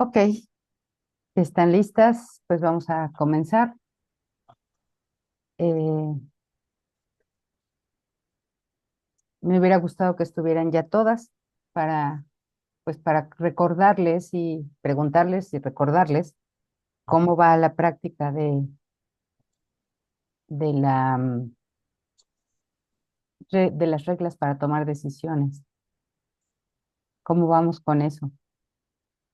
Ok, si están listas, pues vamos a comenzar. Eh, Me hubiera gustado que estuvieran ya todas para, pues para recordarles y preguntarles y recordarles cómo va la práctica de de las reglas para tomar decisiones. ¿Cómo vamos con eso?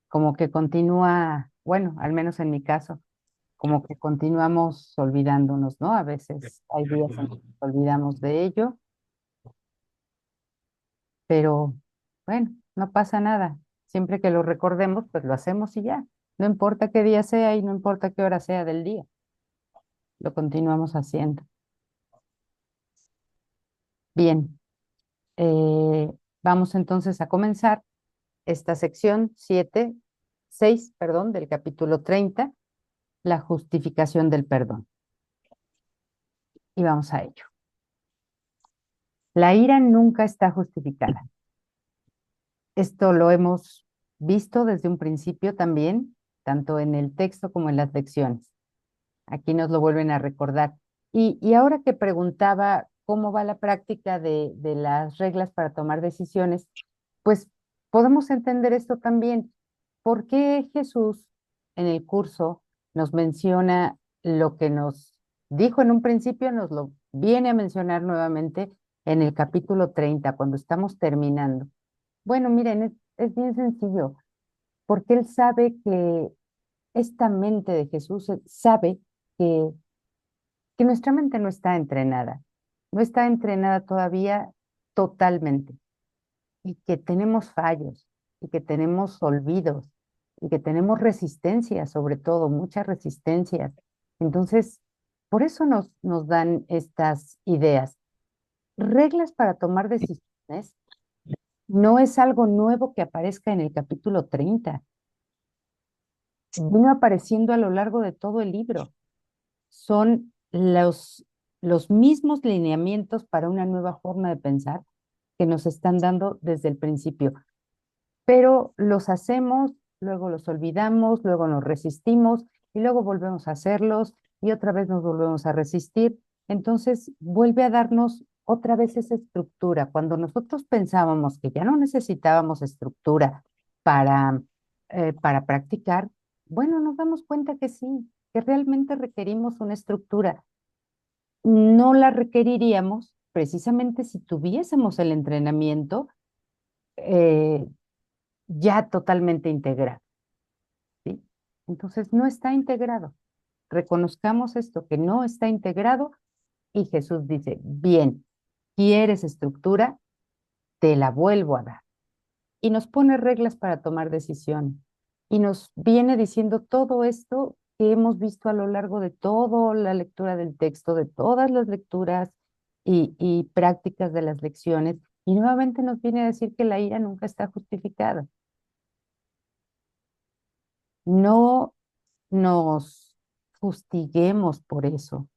Como que continúa, bueno, al menos en mi caso, como que continuamos olvidándonos, ¿no? A veces hay días en que nos olvidamos de ello, pero bueno, no pasa nada. Siempre que lo recordemos, pues lo hacemos y ya. No importa qué día sea y no importa qué hora sea del día, lo continuamos haciendo. Bien, eh, vamos entonces a comenzar esta sección 6, perdón, del capítulo 30, la justificación del perdón. Y vamos a ello. La ira nunca está justificada. Esto lo hemos visto desde un principio también, tanto en el texto como en las lecciones. Aquí nos lo vuelven a recordar. Y ahora que preguntaba cómo va la práctica de las reglas para tomar decisiones, pues podemos entender esto también. ¿Por qué Jesús en el curso nos menciona lo que nos dijo en un principio, nos lo viene a mencionar nuevamente en el capítulo 30 cuando estamos terminando? Bueno, miren, es bien sencillo, porque él sabe que esta mente de Jesús sabe que, que nuestra mente no está entrenada, no está entrenada todavía totalmente, y que tenemos fallos, y que tenemos olvidos, y que tenemos resistencias, sobre todo, muchas resistencias. Entonces, por eso nos dan estas ideas. Reglas para tomar decisiones no es algo nuevo que aparezca en el capítulo 30. Vino apareciendo a lo largo de todo el libro. Son los mismos lineamientos para una nueva forma de pensar que nos están dando desde el principio, pero los hacemos, luego los olvidamos, luego nos resistimos y luego volvemos a hacerlos y otra vez nos volvemos a resistir. Entonces vuelve a darnos otra vez esa estructura. Cuando nosotros pensábamos que ya no necesitábamos estructura para, para practicar, bueno, nos damos cuenta que sí, que realmente requerimos una estructura. No la requeriríamos precisamente si tuviésemos el entrenamiento eh, ya totalmente integrado, ¿sí? Entonces no está integrado. Reconozcamos esto, que no está integrado, y Jesús dice, bien, ¿quieres estructura? Te la vuelvo a dar. Y nos pone reglas para tomar decisiones. Y nos viene diciendo todo esto que hemos visto a lo largo de toda la lectura del texto, de todas las lecturas y prácticas de las lecciones. Y nuevamente nos viene a decir que la ira nunca está justificada. No nos fustiguemos por eso,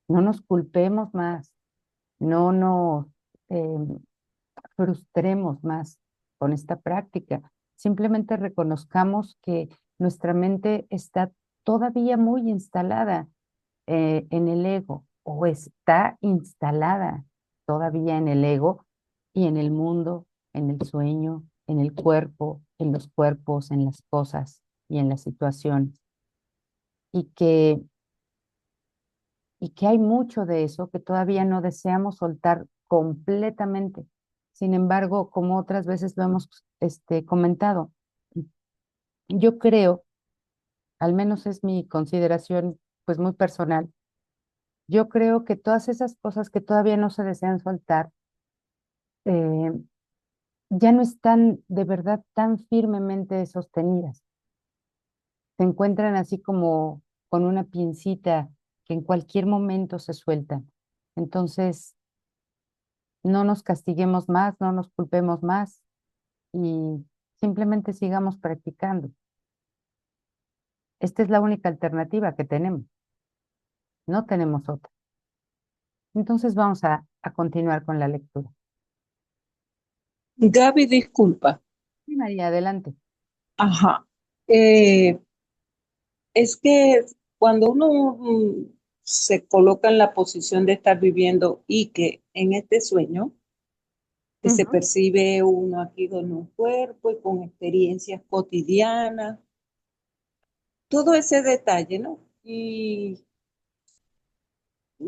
no nos culpemos más, no nos eh, frustremos más con esta práctica. Simplemente reconozcamos que nuestra mente está todavía muy instalada en el ego, o está instalada todavía en el ego y en el mundo, en el sueño, en el cuerpo, en los cuerpos, en las cosas y en las situaciones. Y que hay mucho de eso que todavía no deseamos soltar completamente. Sin embargo, como otras veces lo hemos comentado, yo creo, al menos es mi consideración pues muy personal, yo creo que todas esas cosas que todavía no se desean soltar eh, ya no están de verdad tan firmemente sostenidas. Se encuentran así como con una pincita que en cualquier momento se sueltan. Entonces, no nos castiguemos más, no nos culpemos más y simplemente sigamos practicando. Esta es la única alternativa que tenemos, no tenemos otra. Entonces vamos a continuar con la lectura. Gaby, disculpa. Sí, María, adelante. Ajá. Eh, es que cuando uno se coloca en la posición de estar viviendo y que en este sueño, que se Ujú, percibe uno aquí con un cuerpo y con experiencias cotidianas, todo ese detalle, ¿no? Y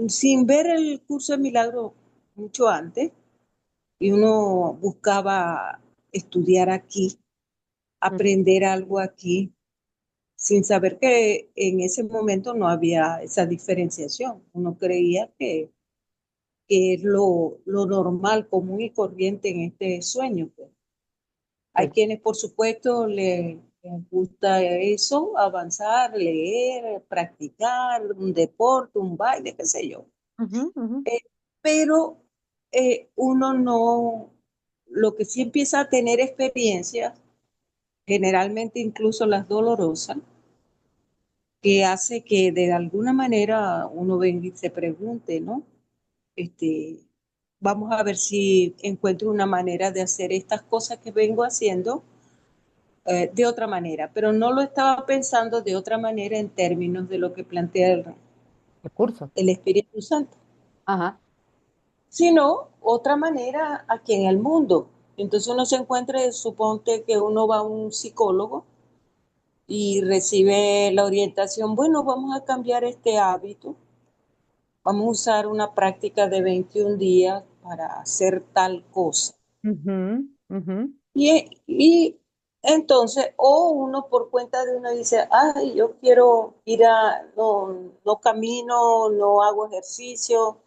sin ver el curso de milagro mucho antes, y uno buscaba estudiar aquí, ujú. aprender algo aquí, sin saber que en ese momento no había esa diferenciación. Uno creía que es lo normal, común y corriente en este sueño, pues. Hay Sí. quienes, por supuesto, les gusta eso, avanzar, leer, practicar, un deporte, un baile, qué sé yo. Ujú, ujú. Eh, pero uno no, lo que sí empieza a tener experiencias, generalmente incluso las dolorosas, que hace que de alguna manera uno venga y se pregunte, ¿no? Este, vamos a ver si encuentro una manera de hacer estas cosas que vengo haciendo de otra manera, pero no lo estaba pensando de otra manera en términos de lo que plantea Recursos. el Espíritu Santo, Ajá. sino otra manera aquí en el mundo. Entonces uno se encuentra, suponte que uno va a un psicólogo y recibe la orientación, bueno, vamos a cambiar este hábito, vamos a usar una práctica de 21 días para hacer tal cosa. Ujú, ujú. Y entonces, o uno por cuenta de uno dice, ay, yo quiero ir no camino, no hago ejercicio,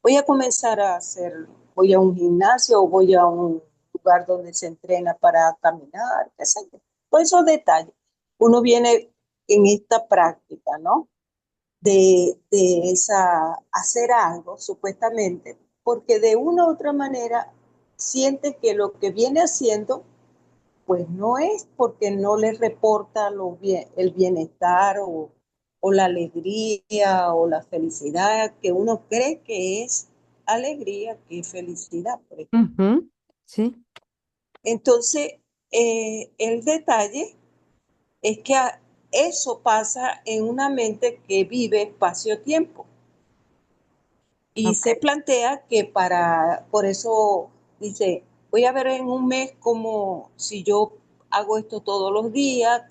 voy a comenzar a hacer, voy a un gimnasio o voy a un lugar donde se entrena para caminar, qué sé yo. Todos esos detalles. Uno viene en esta práctica, ¿no? De esa, hacer algo, supuestamente, porque de una u otra manera siente que lo que viene haciendo pues no es porque no le reporta el bienestar o la alegría o la felicidad que uno cree que es alegría, que es felicidad, por ejemplo. Ujú. Sí. Entonces, el detalle es que eso pasa en una mente que vive espacio-tiempo y Ok. se plantea que por eso dice, voy a ver en un mes como si yo hago esto todos los días,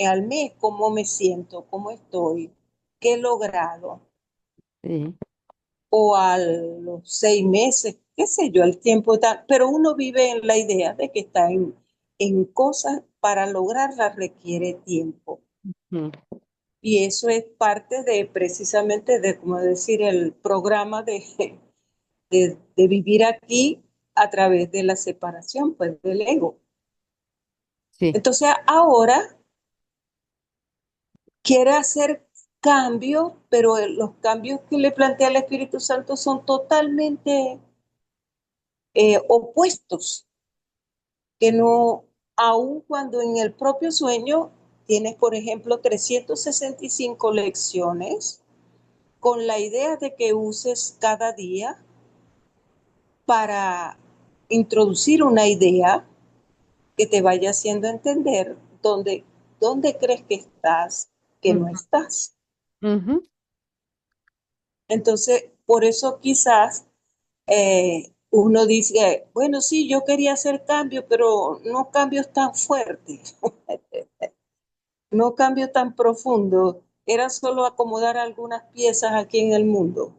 al mes, cómo me siento, cómo estoy, qué he logrado, Sí. o a los 6 meses, qué sé yo, el tiempo tal, pero uno vive en la idea de que está en cosas para lograrlas requiere tiempo. Mm. Y eso es parte de precisamente de, como decir, el programa de vivir aquí a través de la separación, pues, del ego. Sí. Entonces, ahora quiere hacer cambios, pero los cambios que le plantea el Espíritu Santo son totalmente opuestos, que no, aun cuando en el propio sueño tienes, por ejemplo, 365 lecciones, con la idea de que uses cada día para introducir una idea que te vaya haciendo entender dónde crees que estás, que no Ujú, estás. ujú. Entonces, por eso quizás uno dice, bueno, sí, yo quería hacer cambios, pero no cambios tan fuertes, no cambios tan profundos, era solo acomodar algunas piezas aquí en el mundo.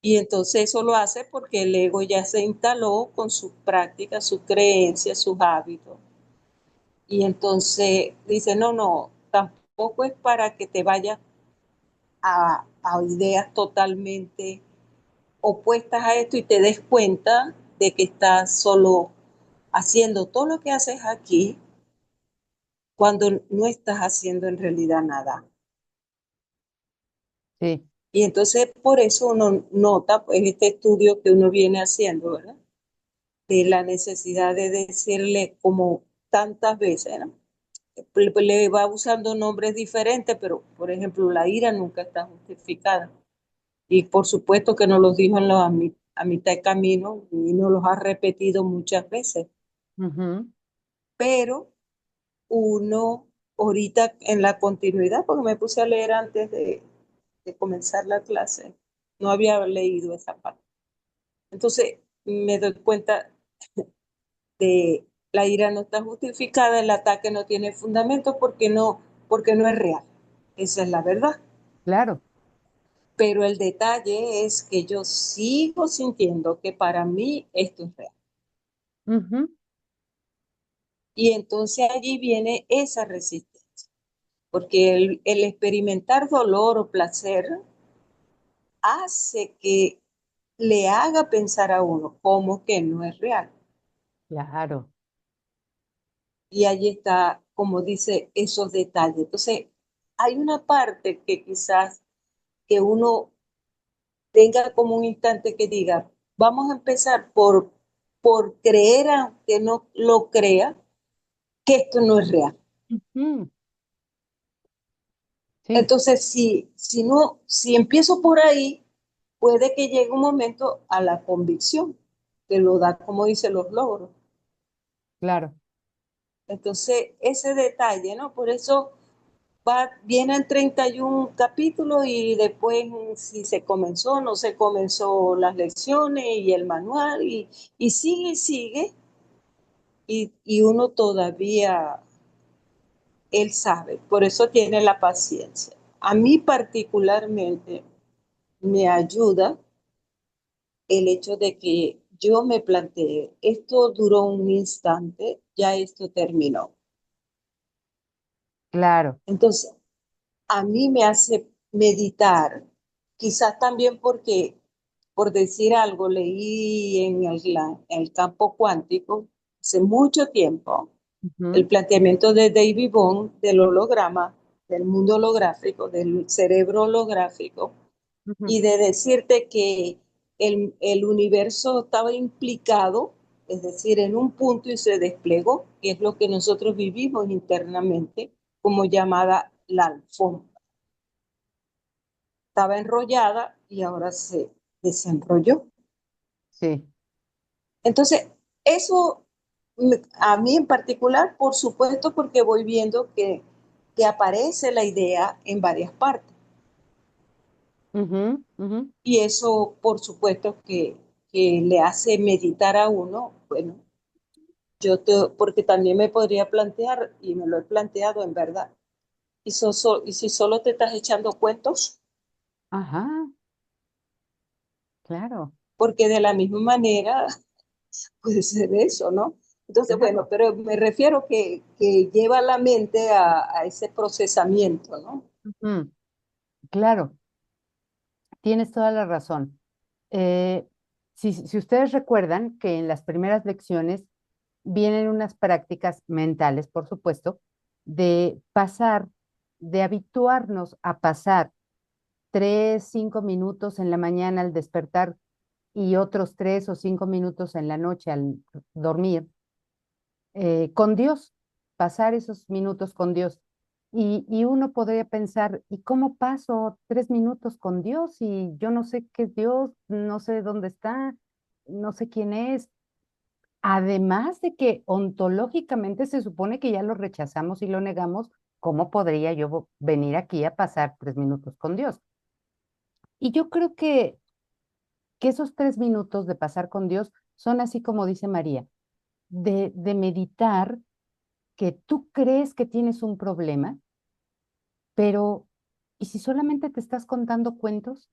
Y entonces eso lo hace porque el ego ya se instaló con sus prácticas, sus creencias, sus hábitos. Y entonces dice, no, no, tampoco es para que te vayas a ideas totalmente opuestas a esto y te des cuenta de que estás solo haciendo todo lo que haces aquí cuando no estás haciendo en realidad nada. Sí. Y entonces por eso uno nota pues este estudio que uno viene haciendo, ¿verdad? De la necesidad de decirle como tantas veces, ¿no? Le va usando nombres diferentes, pero por ejemplo la ira nunca está justificada. Y por supuesto que nos los dijo a mitad de camino y nos los ha repetido muchas veces. Ujú. Pero uno ahorita en la continuidad, porque me puse a leer antes de comenzar la clase, no había leído esa parte. Entonces me doy cuenta de la ira no está justificada, el ataque no tiene fundamento porque no es real. Esa es la verdad. Claro. Pero el detalle es que yo sigo sintiendo que para mí esto es real. Ujú. Y entonces allí viene esa resistencia, porque el experimentar dolor o placer hace que le haga pensar a uno como que no es real. Claro. Y allí está, como dice, esos detalles. Entonces, hay una parte que quizás que uno tenga como un instante que diga, vamos a empezar por creer, aunque no lo crea, que esto no es real. Ujú. Sí, Entonces, si no, si empiezo por ahí, puede que llegue un momento a la convicción, que lo da, como dice, los logros. claro. Entonces, ese detalle, ¿no? Por eso vienen 31 capítulos y después si se comenzó, no se comenzó las lecciones y el manual y sigue y sigue y uno todavía, él sabe, por eso tiene la paciencia. A mí particularmente me ayuda el hecho de que yo me planteé, esto duró un instante, ya esto terminó. Claro. Entonces, a mí me hace meditar, quizás también porque, por decir algo, leí en el campo cuántico hace mucho tiempo el Ujú, planteamiento de David Bohm del holograma, del mundo holográfico, del cerebro holográfico, ujú. y de decirte que el universo estaba implicado, es decir, en un punto y se desplegó, que es lo que nosotros vivimos internamente, como llamada la alfombra. Estaba enrollada y ahora se desenrolló. Sí, Entonces, eso a mí en particular, por supuesto, porque voy viendo que aparece la idea en varias partes. ujú, ujú. Y eso, por supuesto, que le hace meditar a uno, bueno, porque también me podría plantear, y me lo he planteado en verdad, y si solo te estás echando cuentos, Ajá, claro, porque de la misma manera puede ser eso, ¿no? Entonces, bueno, claro. pero me refiero que lleva la mente a ese procesamiento, ¿no? Ujú, claro, tienes toda la razón. Eh, si ustedes recuerdan que en las primeras lecciones vienen unas prácticas mentales, por supuesto, de pasar, de habituarnos a pasar 3, 5 minutos en la mañana al despertar y otros 3 o 5 minutos en la noche al dormir, con Dios, pasar esos minutos con Dios. Y uno podría pensar, ¿y cómo paso 3 minutos con Dios? Y yo no sé qué es Dios, no sé dónde está, no sé quién es. Además de que ontológicamente se supone que ya lo rechazamos y lo negamos, ¿cómo podría yo venir aquí a pasar 3 minutos con Dios? Y yo creo que esos 3 minutos de pasar con Dios son así como dice María, de meditar que tú crees que tienes un problema, pero ¿y si solamente te estás contando cuentos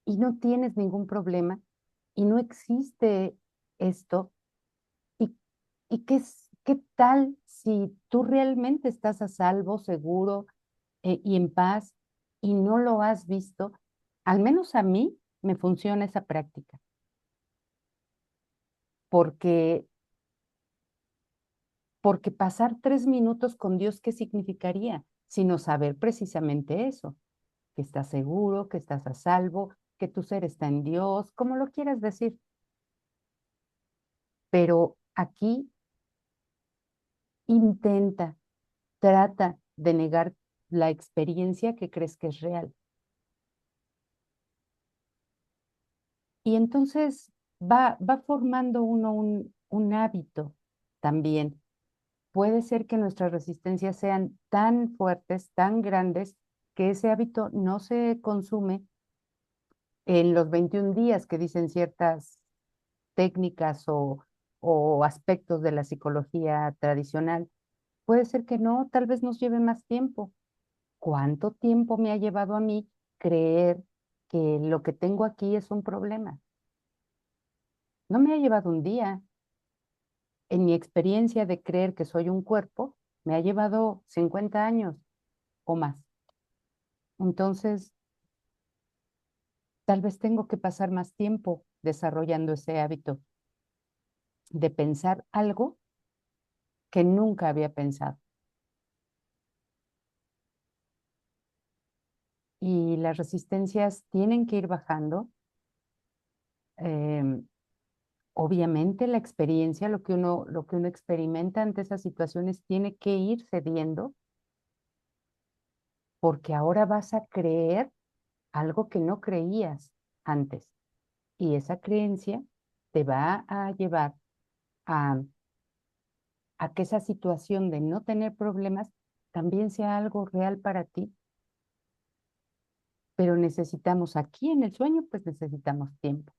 y no tienes ningún problema y no existe esto? ¿Y, qué tal si tú realmente estás a salvo, seguro y en paz y no lo has visto? Al menos a mí me funciona esa práctica, porque, porque pasar 3 minutos con Dios, ¿qué significaría? Sino saber precisamente eso, que estás seguro, que estás a salvo, que tu ser está en Dios, como lo quieras decir. Pero aquí intenta, trata de negar la experiencia que crees que es real. Y entonces va formando uno un hábito también puede ser que nuestras resistencias sean tan fuertes, tan grandes, que ese hábito no se consume en los 21 días que dicen ciertas técnicas o aspectos de la psicología tradicional. Puede ser que no, tal vez nos lleve más tiempo. ¿Cuánto tiempo me ha llevado a mí creer que lo que tengo aquí es un problema? No me ha llevado un día. En mi experiencia de creer que soy un cuerpo, me ha llevado 50 años o más. Entonces, tal vez tengo que pasar más tiempo desarrollando ese hábito de pensar algo que nunca había pensado. Y las resistencias tienen que ir bajando. Em, Obviamente la experiencia, lo que uno experimenta ante esas situaciones tiene que ir cediendo porque ahora vas a creer algo que no creías antes. Y esa creencia te va a llevar a, a que esa situación de no tener problemas también sea algo real para ti. Pero necesitamos aquí en el sueño, pues necesitamos tiempo.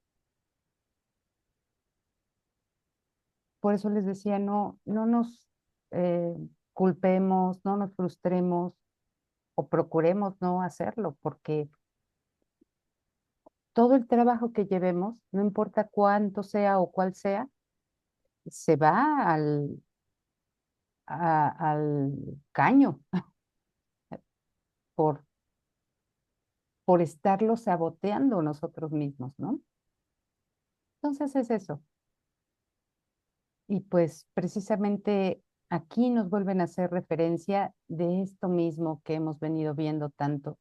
Por eso les decía, no nos eh, culpemos, no nos frustremos o procuremos no hacerlo, porque todo el trabajo que llevemos, no importa cuánto sea o cuál sea, se va al caño por, por estarlo saboteando nosotros mismos, ¿no? Entonces es eso. Y pues precisamente aquí nos vuelven a hacer referencia de esto mismo que hemos venido viendo tanto.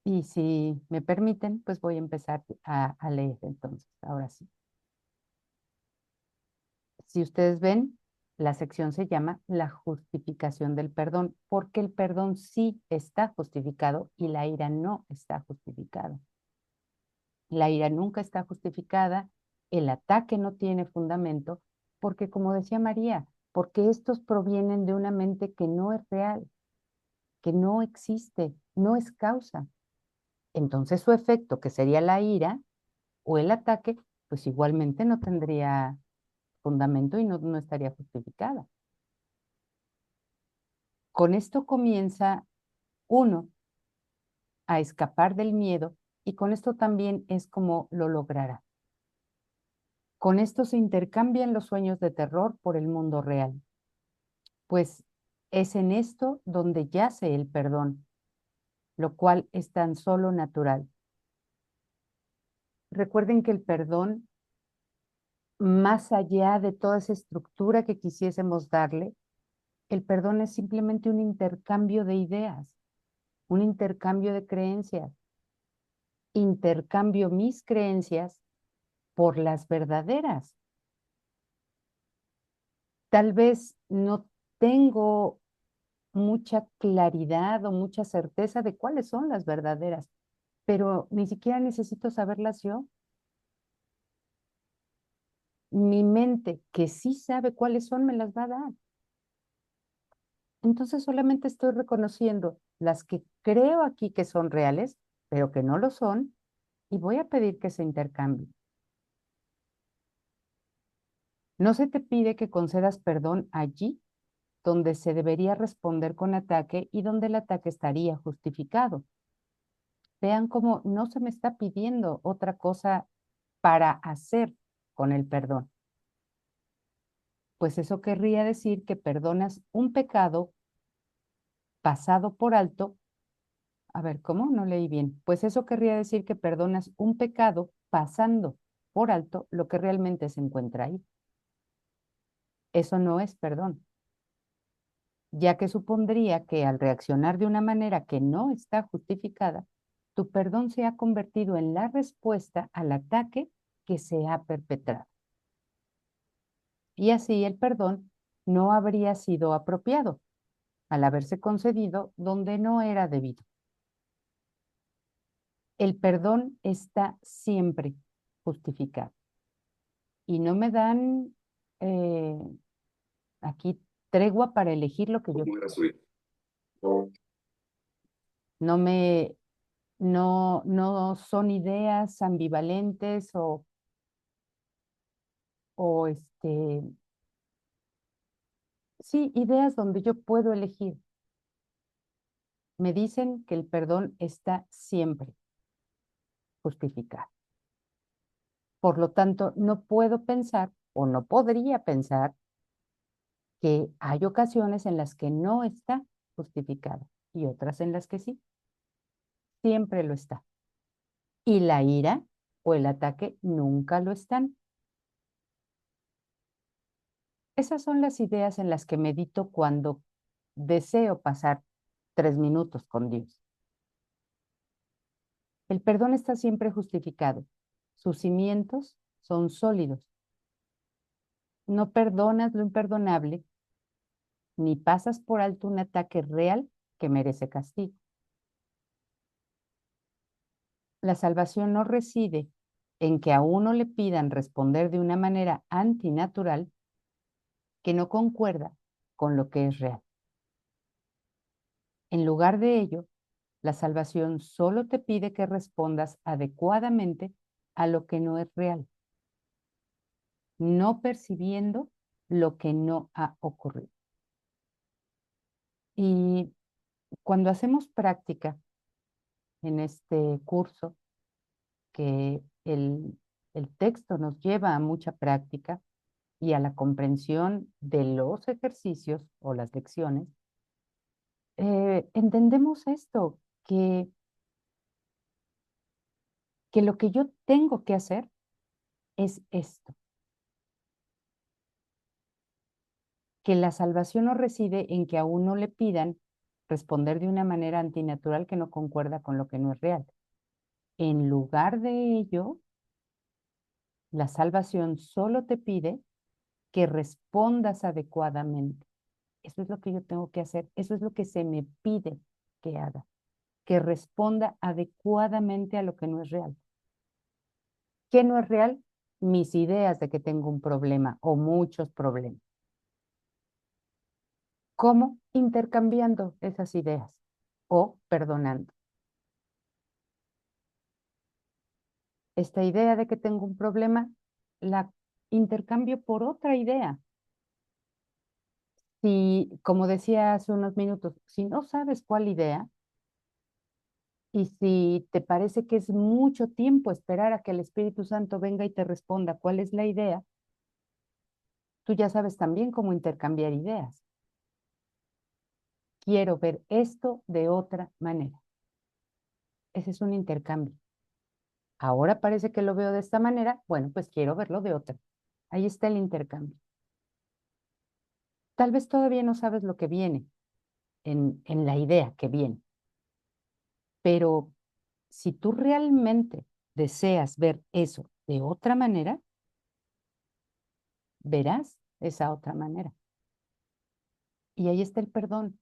Y si me permiten, pues voy a empezar a leer entonces, ahora sí. Si ustedes ven, la sección se llama la justificación del perdón, porque el perdón sí está justificado y la ira no está justificada. La ira nunca está justificada, el ataque no tiene fundamento, porque como decía María, porque estos provienen de una mente que no es real, que no existe, no es causa. Entonces su efecto, que sería la ira o el ataque, pues igualmente no tendría fundamento y no estaría justificada. Con esto comienza uno a escapar del miedo y con esto también es como lo logrará. Con esto se intercambian los sueños de terror por el mundo real, pues es en esto donde yace el perdón, lo cual es tan solo natural. Recuerden que el perdón, más allá de toda esa estructura que quisiésemos darle, el perdón es simplemente un intercambio de ideas, un intercambio de creencias. Intercambio mis creencias por las verdaderas. Tal vez no tengo mucha claridad o mucha certeza de cuáles son las verdaderas, pero ni siquiera necesito saberlas yo. Mi mente, que sí sabe cuáles son, me las va a dar. Entonces solamente estoy reconociendo las que creo aquí que son reales, pero que no lo son, y voy a pedir que se intercambien. No se te pide que concedas perdón allí donde se debería responder con ataque y donde el ataque estaría justificado. Vean cómo no se me está pidiendo otra cosa para hacer con el perdón. Pues eso querría decir que perdonas un pecado pasado por alto. A ver, ¿cómo? No leí bien. Pues eso querría decir que perdonas un pecado pasando por alto lo que realmente se encuentra ahí. Eso no es perdón, ya que supondría que al reaccionar de una manera que no está justificada, tu perdón se ha convertido en la respuesta al ataque que se ha perpetrado. Y así el perdón no habría sido apropiado al haberse concedido donde no era debido. El perdón está siempre justificado. Y no me dan aquí tregua para elegir lo que yo quiero. No me, no son ideas ambivalentes o sí, ideas donde yo puedo elegir. Me dicen que el perdón está siempre justificado. Por lo tanto, no puedo pensar o no podría pensar que hay ocasiones en las que no está justificado y otras en las que sí. Siempre lo está. Y la ira o el ataque nunca lo están. Esas son las ideas en las que medito cuando deseo pasar 3 minutos con Dios. El perdón está siempre justificado. Sus cimientos son sólidos. No perdonas lo imperdonable, ni pasas por alto un ataque real que merece castigo. La salvación no reside en que a uno le pidan responder de una manera antinatural que no concuerda con lo que es real. En lugar de ello, la salvación solo te pide que respondas adecuadamente a lo que no es real, no percibiendo lo que no ha ocurrido. Y cuando hacemos práctica en este curso, que el texto nos lleva a mucha práctica y a la comprensión de los ejercicios o las lecciones, entendemos esto, que lo que yo tengo que hacer es esto, que la salvación no reside en que a uno le pidan responder de una manera antinatural que no concuerda con lo que no es real. En lugar de ello, la salvación solo te pide que respondas adecuadamente. Eso es lo que yo tengo que hacer, eso es lo que se me pide que haga, que responda adecuadamente a lo que no es real. ¿Qué no es real? Mis ideas de que tengo un problema o muchos problemas. ¿Cómo? Intercambiando esas ideas o perdonando. Esta idea de que tengo un problema la intercambio por otra idea. Si, como decía hace unos minutos, si no sabes cuál idea y si te parece que es mucho tiempo esperar a que el Espíritu Santo venga y te responda cuál es la idea, tú ya sabes también cómo intercambiar ideas. Quiero ver esto de otra manera. Ese es un intercambio. Ahora parece que lo veo de esta manera, bueno, pues quiero verlo de otra. Ahí está el intercambio. Tal vez todavía no sabes lo que viene en la idea que viene, pero si tú realmente deseas ver eso de otra manera, verás esa otra manera. Y ahí está el perdón.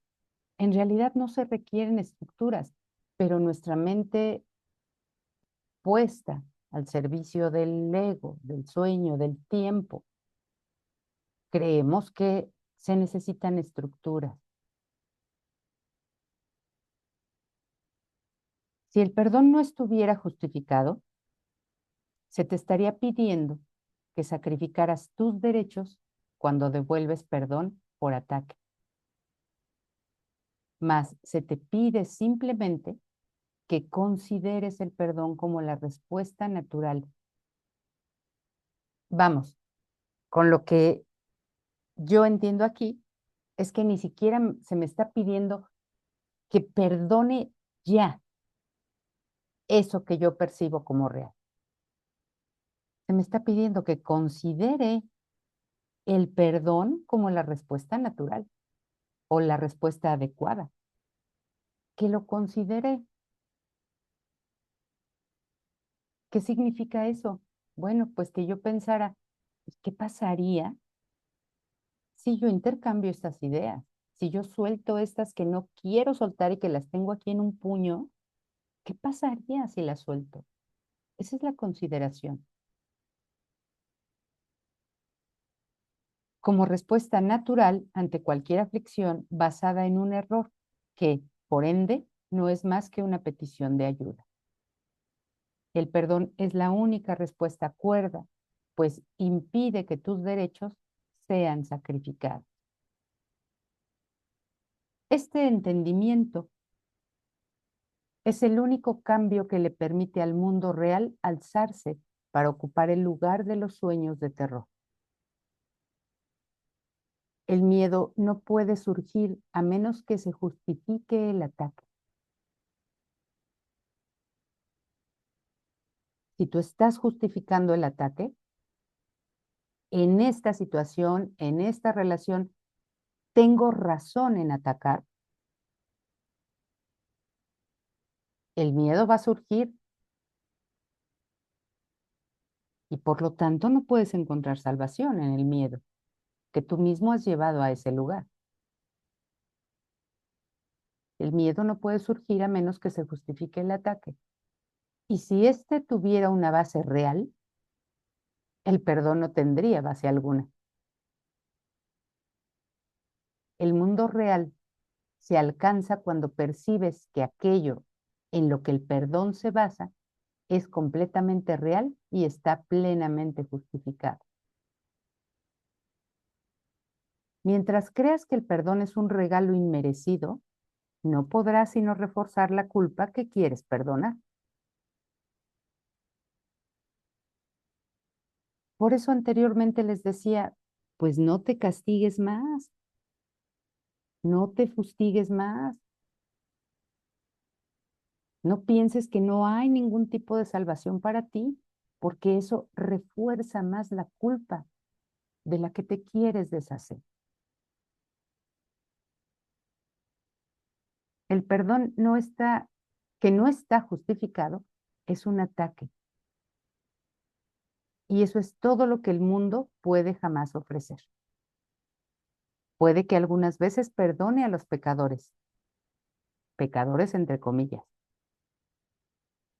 En realidad no se requieren estructuras, pero nuestra mente puesta al servicio del ego, del sueño, del tiempo, creemos que se necesitan estructuras. Si el perdón no estuviera justificado, se te estaría pidiendo que sacrificaras tus derechos cuando devuelves perdón por ataque. Mas se te pide simplemente que consideres el perdón como la respuesta natural. Vamos, con lo que yo entiendo aquí es que ni siquiera se me está pidiendo que perdone ya eso que yo percibo como real. Se me está pidiendo que considere el perdón como la respuesta natural o la respuesta adecuada. Que lo considere. ¿Qué significa eso? Bueno, pues que yo pensara, ¿qué pasaría si yo intercambio estas ideas? Si yo suelto estas que no quiero soltar y que las tengo aquí en un puño, ¿qué pasaría si las suelto? Esa es la consideración. como respuesta natural ante cualquier aflicción basada en un error que, por ende, no es más que una petición de ayuda. El perdón es la única respuesta cuerda, pues impide que tus derechos sean sacrificados. Este entendimiento es el único cambio que le permite al mundo real alzarse para ocupar el lugar de los sueños de terror. El miedo no puede surgir a menos que se justifique el ataque. Si tú estás justificando el ataque, en esta situación, en esta relación, tengo razón en atacar, el miedo va a surgir y por lo tanto no puedes encontrar salvación en el miedo que tú mismo has llevado a ese lugar. El miedo no puede surgir a menos que se justifique el ataque. Y si éste tuviera una base real, el perdón no tendría base alguna. El mundo real se alcanza cuando percibes que aquello en lo que el perdón se basa es completamente real y está plenamente justificado. Mientras creas que el perdón es un regalo inmerecido, no podrás sino reforzar la culpa que quieres perdonar. Por eso anteriormente les decía, pues no te castigues más, no te fustigues más, no pienses que no hay ningún tipo de salvación para ti, porque eso refuerza más la culpa de la que te quieres deshacer. El perdón que no está justificado, es un ataque. Y eso es todo lo que el mundo puede jamás ofrecer. Puede que algunas veces perdone a los pecadores, pecadores entre comillas,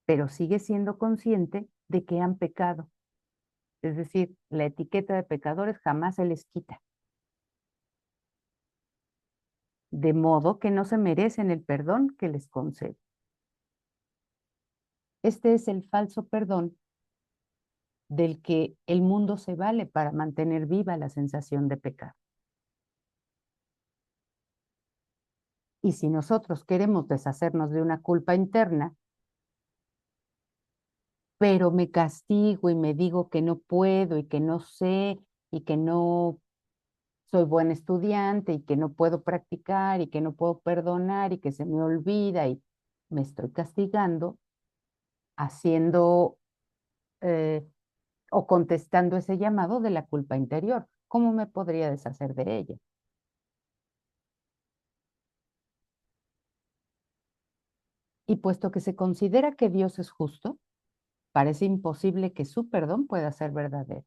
pero sigue siendo consciente de que han pecado. Es decir, la etiqueta de pecadores jamás se les quita. De modo que no se merecen el perdón que les concede. Este es el falso perdón del que el mundo se vale para mantener viva la sensación de pecado. Y si nosotros queremos deshacernos de una culpa interna, pero me castigo y me digo que no puedo y que no sé y que no soy buen estudiante y que no puedo practicar y que no puedo perdonar y que se me olvida y me estoy castigando, haciendo o contestando ese llamado de la culpa interior. ¿Cómo me podría deshacer de ella? Y puesto que se considera que Dios es justo, parece imposible que su perdón pueda ser verdadero.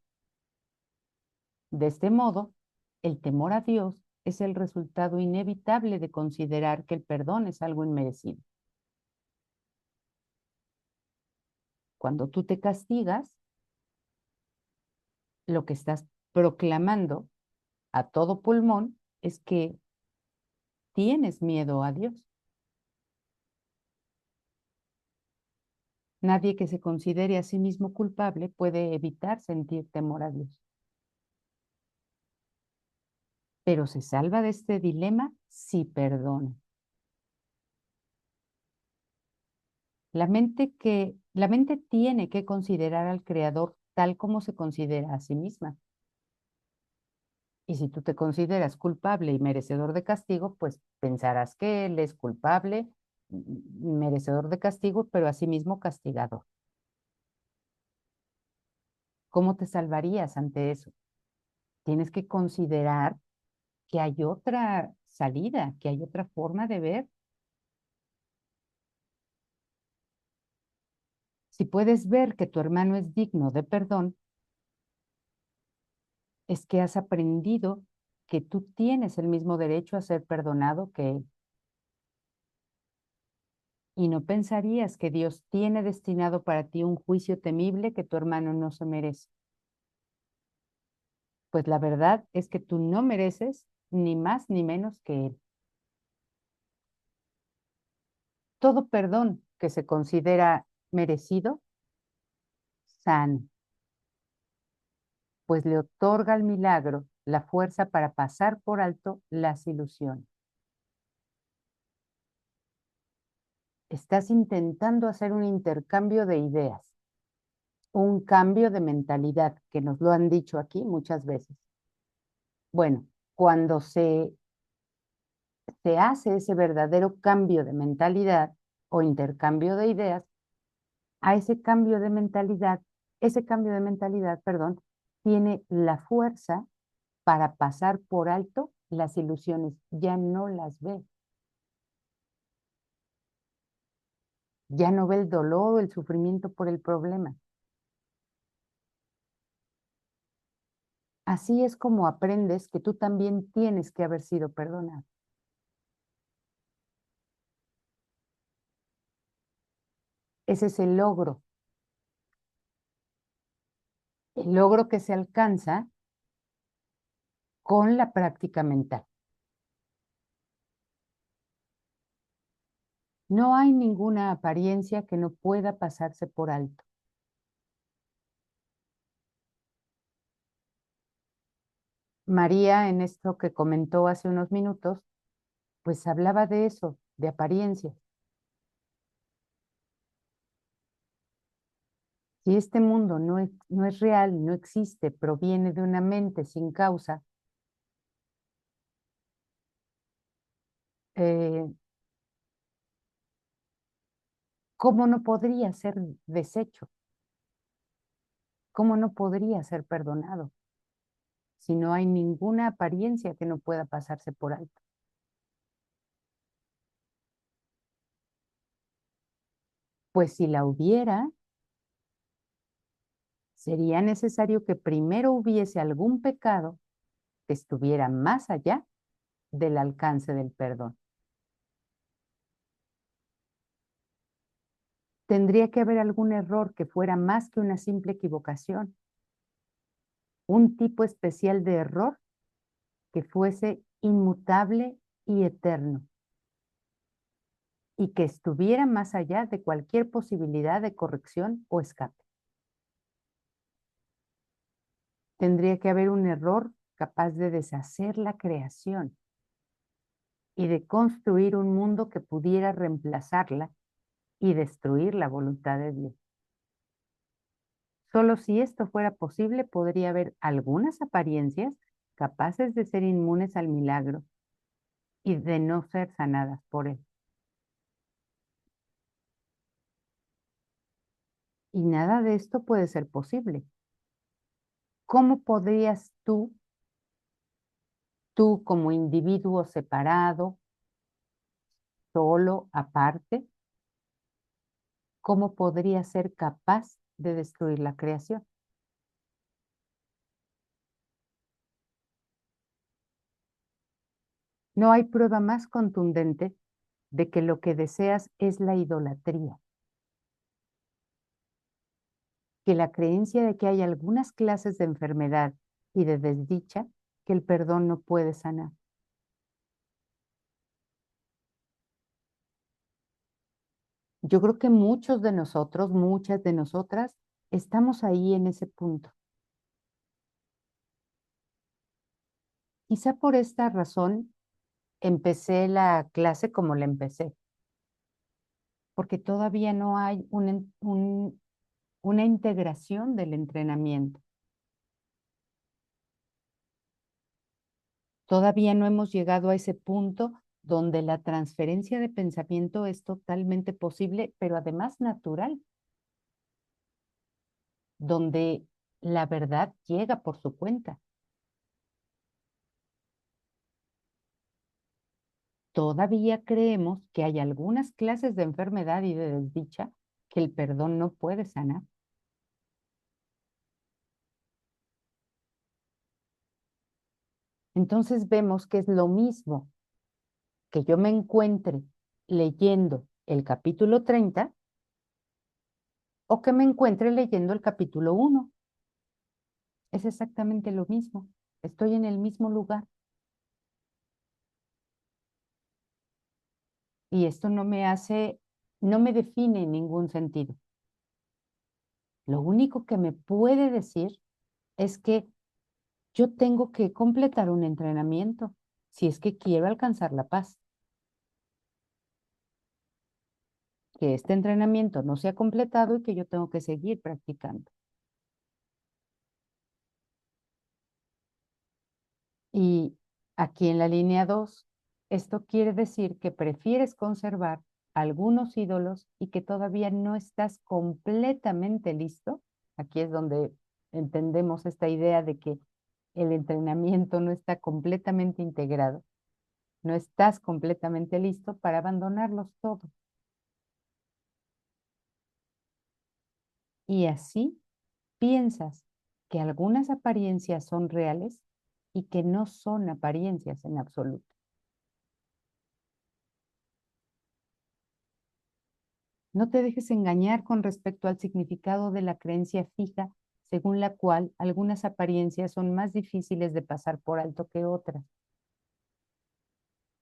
De este modo, el temor a Dios es el resultado inevitable de considerar que el perdón es algo inmerecido. Cuando tú te castigas, lo que estás proclamando a todo pulmón es que tienes miedo a Dios. Nadie que se considere a sí mismo culpable puede evitar sentir temor a Dios. Pero se salva de este dilema si perdona. La mente tiene que considerar al Creador tal como se considera a sí misma. Y si tú te consideras culpable y merecedor de castigo, pues pensarás que Él es culpable, merecedor de castigo, pero asimismo castigador. ¿Cómo te salvarías ante eso? Tienes que considerar que hay otra salida, que hay otra forma de ver. Si puedes ver que tu hermano es digno de perdón, es que has aprendido que tú tienes el mismo derecho a ser perdonado que él. Y no pensarías que Dios tiene destinado para ti un juicio temible que tu hermano no se merece. Pues la verdad es que tú no mereces ni más ni menos que Él. Todo perdón que se considera merecido, sana, pues le otorga al milagro la fuerza para pasar por alto las ilusiones. Estás intentando hacer un intercambio de ideas, un cambio de mentalidad, que nos lo han dicho aquí muchas veces. Bueno, cuando se hace ese verdadero cambio de mentalidad o intercambio de ideas, a ese cambio de mentalidad, perdón, tiene la fuerza para pasar por alto las ilusiones, ya no las ve, ya no ve el dolor o el sufrimiento por el problema. Así es como aprendes que tú también tienes que haber sido perdonado. Ese es el logro que se alcanza con la práctica mental. No hay ninguna apariencia que no pueda pasarse por alto. María, en esto que comentó hace unos minutos, pues hablaba de eso, de apariencias. Si este mundo no es real, no existe, proviene de una mente sin causa, eh, ¿cómo no podría ser deshecho? ¿Cómo no podría ser perdonado? Si no hay ninguna apariencia que no pueda pasarse por alto. Pues si la hubiera, sería necesario que primero hubiese algún pecado que estuviera más allá del alcance del perdón. Tendría que haber algún error que fuera más que una simple equivocación, un tipo especial de error que fuese inmutable y eterno, y que estuviera más allá de cualquier posibilidad de corrección o escape. Tendría que haber un error capaz de deshacer la creación y de construir un mundo que pudiera reemplazarla y destruir la voluntad de Dios. Solo si esto fuera posible podría haber algunas apariencias capaces de ser inmunes al milagro y de no ser sanadas por él. Y nada de esto puede ser posible. ¿Cómo podrías tú como individuo separado, solo, aparte, cómo podrías ser capaz de destruir la creación? No hay prueba más contundente de que lo que deseas es la idolatría, que la creencia de que hay algunas clases de enfermedad y de desdicha que el perdón no puede sanar. Yo creo que muchos de nosotros, muchas de nosotras, estamos ahí en ese punto. Quizá por esta razón empecé la clase como la empecé, porque todavía no hay una integración del entrenamiento. Todavía no hemos llegado a ese punto donde la transferencia de pensamiento es totalmente posible, pero además natural, donde la verdad llega por su cuenta. Todavía creemos que hay algunas clases de enfermedad y de desdicha que el perdón no puede sanar. Entonces vemos que es lo mismo que yo me encuentre leyendo el capítulo 30 o que me encuentre leyendo el capítulo 1. Es exactamente lo mismo. Estoy en el mismo lugar. Y esto no me define en ningún sentido. Lo único que me puede decir es que yo tengo que completar un entrenamiento si es que quiero alcanzar la paz. Que este entrenamiento no se ha completado y que yo tengo que seguir practicando. Y aquí en la línea 2, esto quiere decir que prefieres conservar algunos ídolos y que todavía no estás completamente listo. Aquí es donde entendemos esta idea de que el entrenamiento no está completamente integrado. No estás completamente listo para abandonarlos todos. Y así piensas que algunas apariencias son reales y que no son apariencias en absoluto. No te dejes engañar con respecto al significado de la creencia fija, según la cual algunas apariencias son más difíciles de pasar por alto que otras,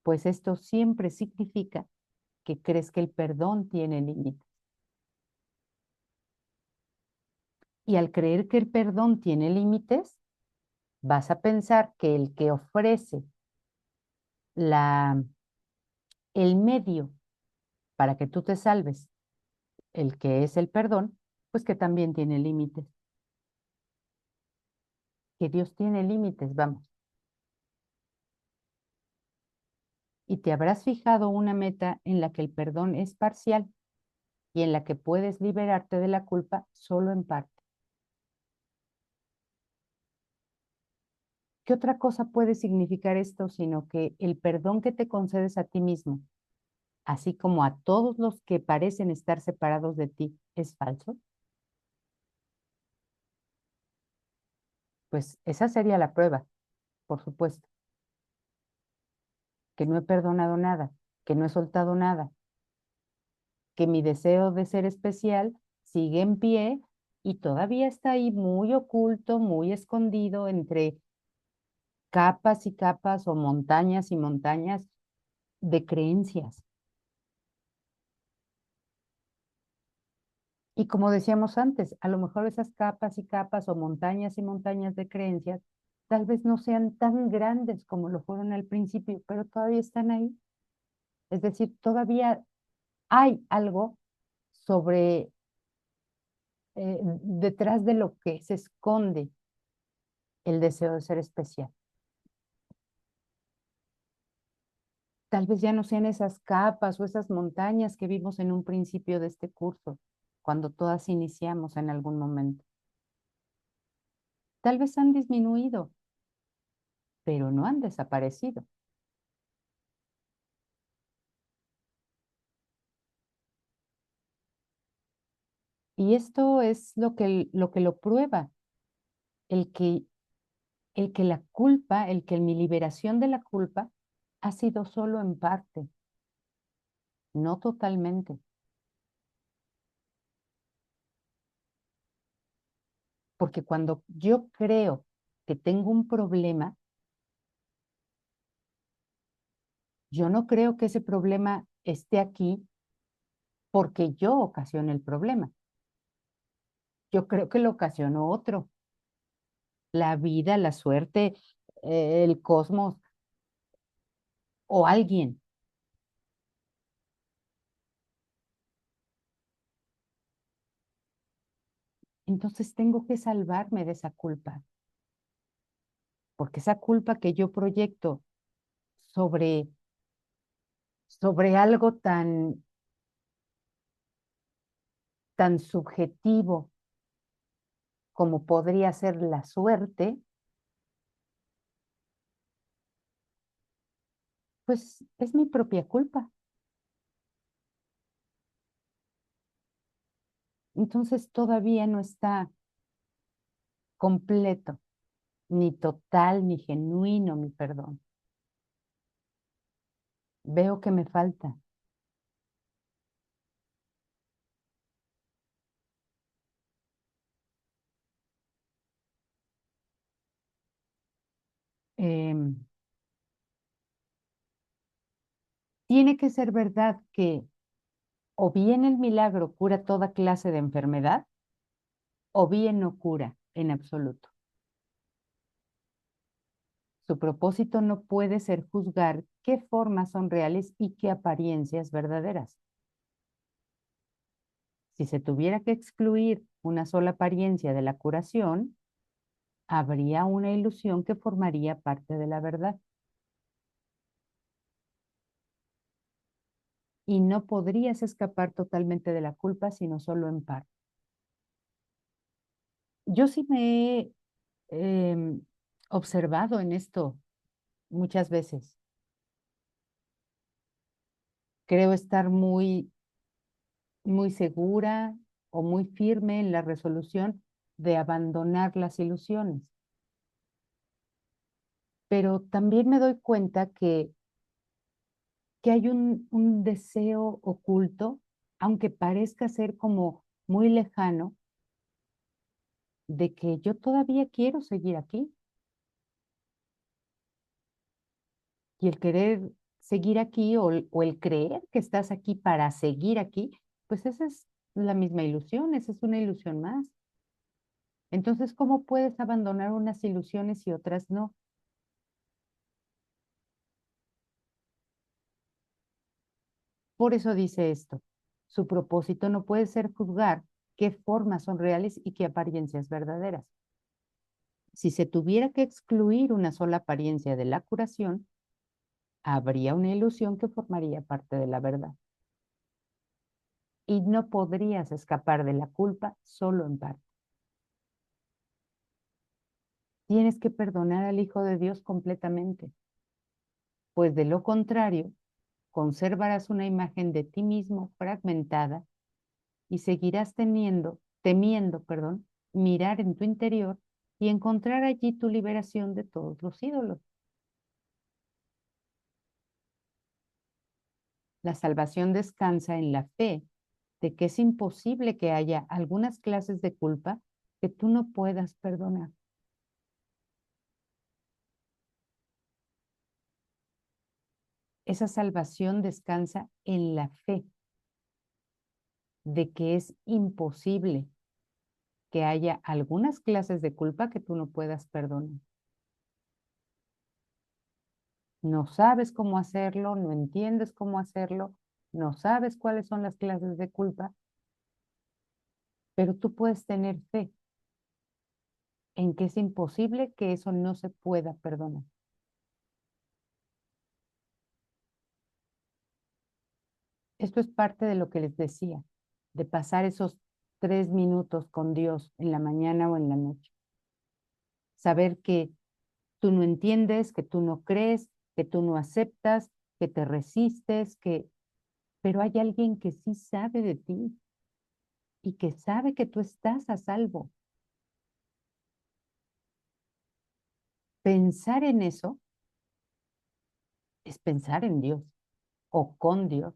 pues esto siempre significa que crees que el perdón tiene límites. Y al creer que el perdón tiene límites, vas a pensar que el que ofrece el medio para que tú te salves, el que es el perdón, pues que también tiene límites. Que Dios tiene límites, vamos. Y te habrás fijado una meta en la que el perdón es parcial y en la que puedes liberarte de la culpa solo en parte. ¿Qué otra cosa puede significar esto sino que el perdón que te concedes a ti mismo, así como a todos los que parecen estar separados de ti, es falso? Pues esa sería la prueba, por supuesto, que no he perdonado nada, que no he soltado nada, que mi deseo de ser especial sigue en pie y todavía está ahí muy oculto, muy escondido entre capas y capas o montañas y montañas de creencias. Y como decíamos antes, a lo mejor esas capas y capas o montañas y montañas de creencias tal vez no sean tan grandes como lo fueron al principio, pero todavía están ahí. Es decir, todavía hay algo sobre, detrás de lo que se esconde el deseo de ser especial. Tal vez ya no sean esas capas o esas montañas que vimos en un principio de este curso, cuando todas iniciamos en algún momento. Tal vez han disminuido, pero no han desaparecido. Y esto es lo prueba, el que, el que la culpa, el que mi liberación de la culpa ha sido solo en parte, no totalmente. Porque cuando yo creo que tengo un problema, yo no creo que ese problema esté aquí porque yo ocasioné el problema. Yo creo que lo ocasionó otro. La vida, la suerte, el cosmos o alguien. Entonces tengo que salvarme de esa culpa, porque esa culpa que yo proyecto sobre, sobre algo tan subjetivo como podría ser la suerte, pues es mi propia culpa. Entonces todavía no está completo, ni total, ni genuino mi perdón. Veo que me falta. Tiene que ser verdad que o bien el milagro cura toda clase de enfermedad, o bien no cura en absoluto. Su propósito no puede ser juzgar qué formas son reales y qué apariencias verdaderas. Si se tuviera que excluir una sola apariencia de la curación, habría una ilusión que formaría parte de la verdad. Y no podrías escapar totalmente de la culpa, sino solo en parte. Yo sí me he observado en esto muchas veces. Creo estar muy segura o muy firme en la resolución de abandonar las ilusiones. Pero también me doy cuenta que hay un deseo oculto, aunque parezca ser como muy lejano, de que yo todavía quiero seguir aquí. Y el querer seguir aquí o el creer que estás aquí para seguir aquí, pues esa es la misma ilusión, esa es una ilusión más. Entonces, ¿cómo puedes abandonar unas ilusiones y otras no? Por eso dice esto. Su propósito no puede ser juzgar qué formas son reales y qué apariencias verdaderas. Si se tuviera que excluir una sola apariencia de la curación, habría una ilusión que formaría parte de la verdad. Y no podrías escapar de la culpa solo en parte. Tienes que perdonar al Hijo de Dios completamente, pues de lo contrario, conservarás una imagen de ti mismo fragmentada y seguirás temiendo, mirar en tu interior y encontrar allí tu liberación de todos los ídolos. La salvación descansa en la fe de que es imposible que haya algunas clases de culpa que tú no puedas perdonar. Esa salvación descansa en la fe de que es imposible que haya algunas clases de culpa que tú no puedas perdonar. No sabes cómo hacerlo, no entiendes cómo hacerlo, no sabes cuáles son las clases de culpa, pero tú puedes tener fe en que es imposible que eso no se pueda perdonar. Esto es parte de lo que les decía, de pasar esos 3 minutos con Dios en la mañana o en la noche. Saber que tú no entiendes, que tú no crees, que tú no aceptas, que te resistes, pero hay alguien que sí sabe de ti y que sabe que tú estás a salvo. Pensar en eso es pensar en Dios o con Dios.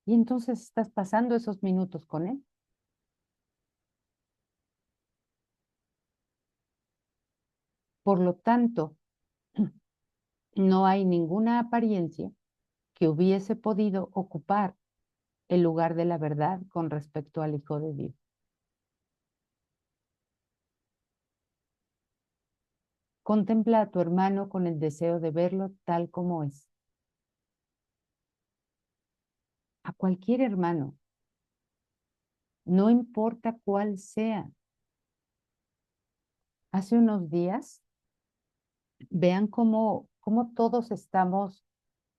Y entonces estás pasando esos minutos con Él. Por lo tanto, no hay ninguna apariencia que hubiese podido ocupar el lugar de la verdad con respecto al Hijo de Dios. Contempla a tu hermano con el deseo de verlo tal como es. A cualquier hermano, no importa cuál sea. Hace unos días, vean cómo todos estamos,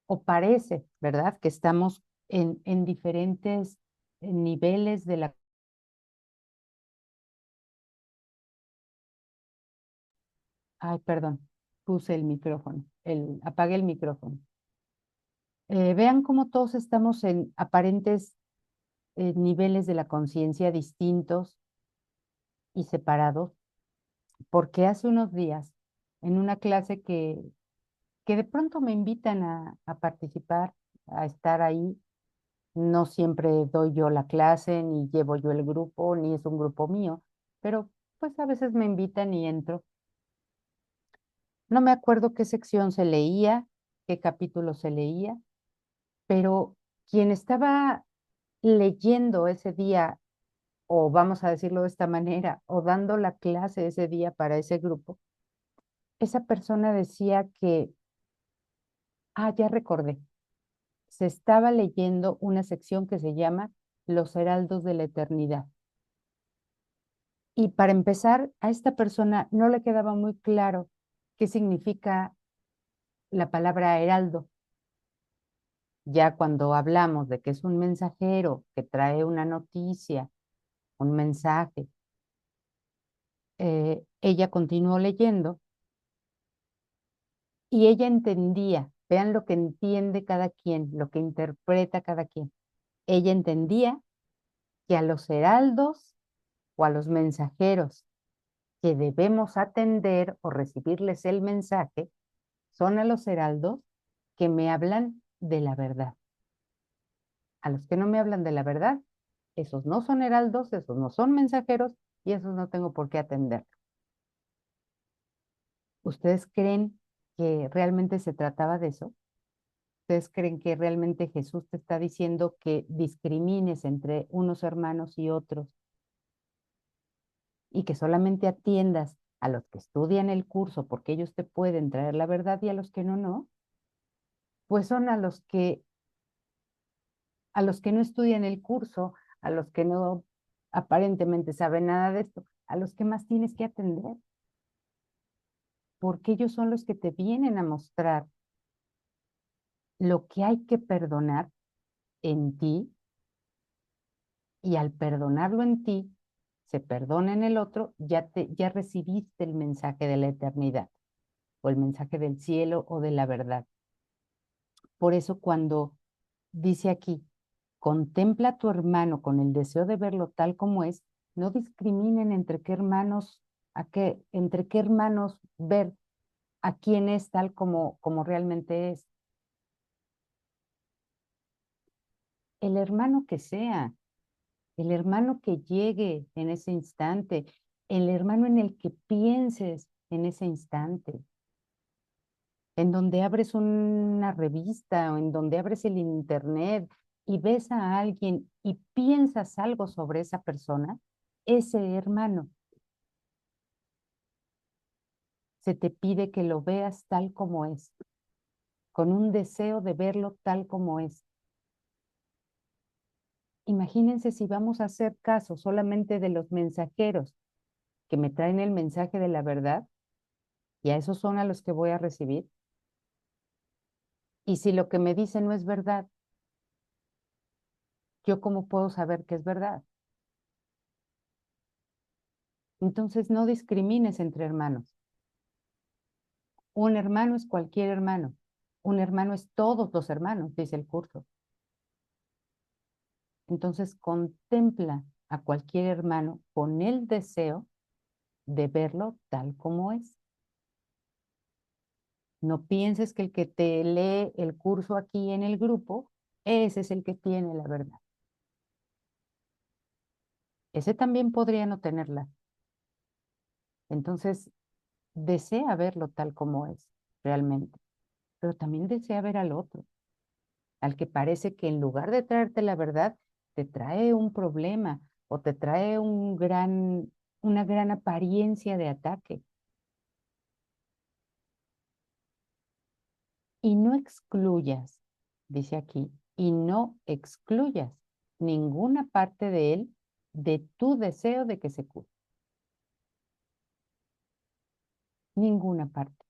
o parece, ¿verdad? Que estamos en diferentes niveles de la... Ay, perdón, puse el micrófono, apagué el micrófono. Vean cómo todos estamos en aparentes niveles de la conciencia distintos y separados, porque hace unos días, en una clase que de pronto me invitan a participar, a estar ahí, no siempre doy yo la clase, ni llevo yo el grupo, ni es un grupo mío, pero pues a veces me invitan y entro. No me acuerdo qué sección se leía, qué capítulo se leía, pero quien estaba leyendo ese día, o vamos a decirlo de esta manera, o dando la clase ese día para ese grupo, esa persona decía que, ya recordé, se estaba leyendo una sección que se llama Los Heraldos de la Eternidad. Y para empezar, a esta persona no le quedaba muy claro qué significa la palabra heraldo. Ya cuando hablamos de que es un mensajero que trae una noticia, un mensaje, ella continuó leyendo y ella entendía, vean lo que entiende cada quien, lo que interpreta cada quien. Ella entendía que a los heraldos o a los mensajeros que debemos atender o recibirles el mensaje son a los heraldos que me hablan de la verdad. A los que no me hablan de la verdad, esos no son heraldos, esos no son mensajeros y esos no tengo por qué atender. ¿Ustedes creen que realmente se trataba de eso? ¿Ustedes creen que realmente Jesús te está diciendo que discrimines entre unos hermanos y otros y que solamente atiendas a los que estudian el curso porque ellos te pueden traer la verdad y a los que no, no? Pues son a los que no estudian el curso, a los que no aparentemente saben nada de esto, a los que más tienes que atender, porque ellos son los que te vienen a mostrar lo que hay que perdonar en ti, y al perdonarlo en ti, se perdona en el otro, ya recibiste el mensaje de la eternidad, o el mensaje del cielo o de la verdad. Por eso cuando dice aquí, contempla a tu hermano con el deseo de verlo tal como es, no discriminen entre qué hermanos, entre qué hermanos ver a quién es tal como realmente es. El hermano que sea, el hermano que llegue en ese instante, el hermano en el que pienses en ese instante, en donde abres una revista o en donde abres el internet y ves a alguien y piensas algo sobre esa persona, ese hermano se te pide que lo veas tal como es, con un deseo de verlo tal como es. Imagínense si vamos a hacer caso solamente de los mensajeros que me traen el mensaje de la verdad, y a esos son a los que voy a recibir. Y si lo que me dicen no es verdad, ¿yo cómo puedo saber que es verdad? Entonces no discrimines entre hermanos. Un hermano es cualquier hermano. Un hermano es todos los hermanos, dice el curso. Entonces contempla a cualquier hermano con el deseo de verlo tal como es. No pienses que el que te lee el curso aquí en el grupo, ese es el que tiene la verdad. Ese también podría no tenerla. Entonces, desea verlo tal como es realmente, pero también desea ver al otro, al que parece que en lugar de traerte la verdad, te trae un problema o te trae una gran apariencia de ataque. Y no excluyas, dice aquí, y no excluyas ninguna parte de él de tu deseo de que se cure. Ninguna parte.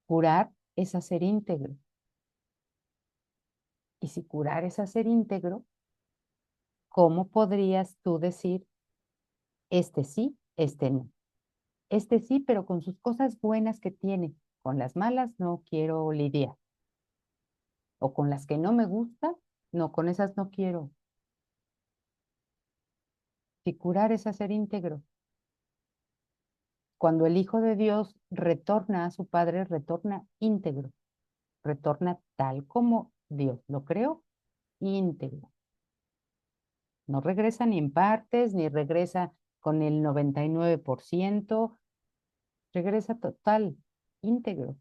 Curar es hacer íntegro. Y si curar es hacer íntegro, ¿cómo podrías tú decir, este sí, este no? Este sí, pero con sus cosas buenas que tiene, con las malas no quiero lidiar. O con las que no me gustan, no, con esas no quiero. Si curar es hacer íntegro. Cuando el Hijo de Dios retorna a su Padre, retorna íntegro, retorna tal como Dios lo creó, íntegro. No regresa ni en partes, ni regresa con el 99%, regresa total. íntegro.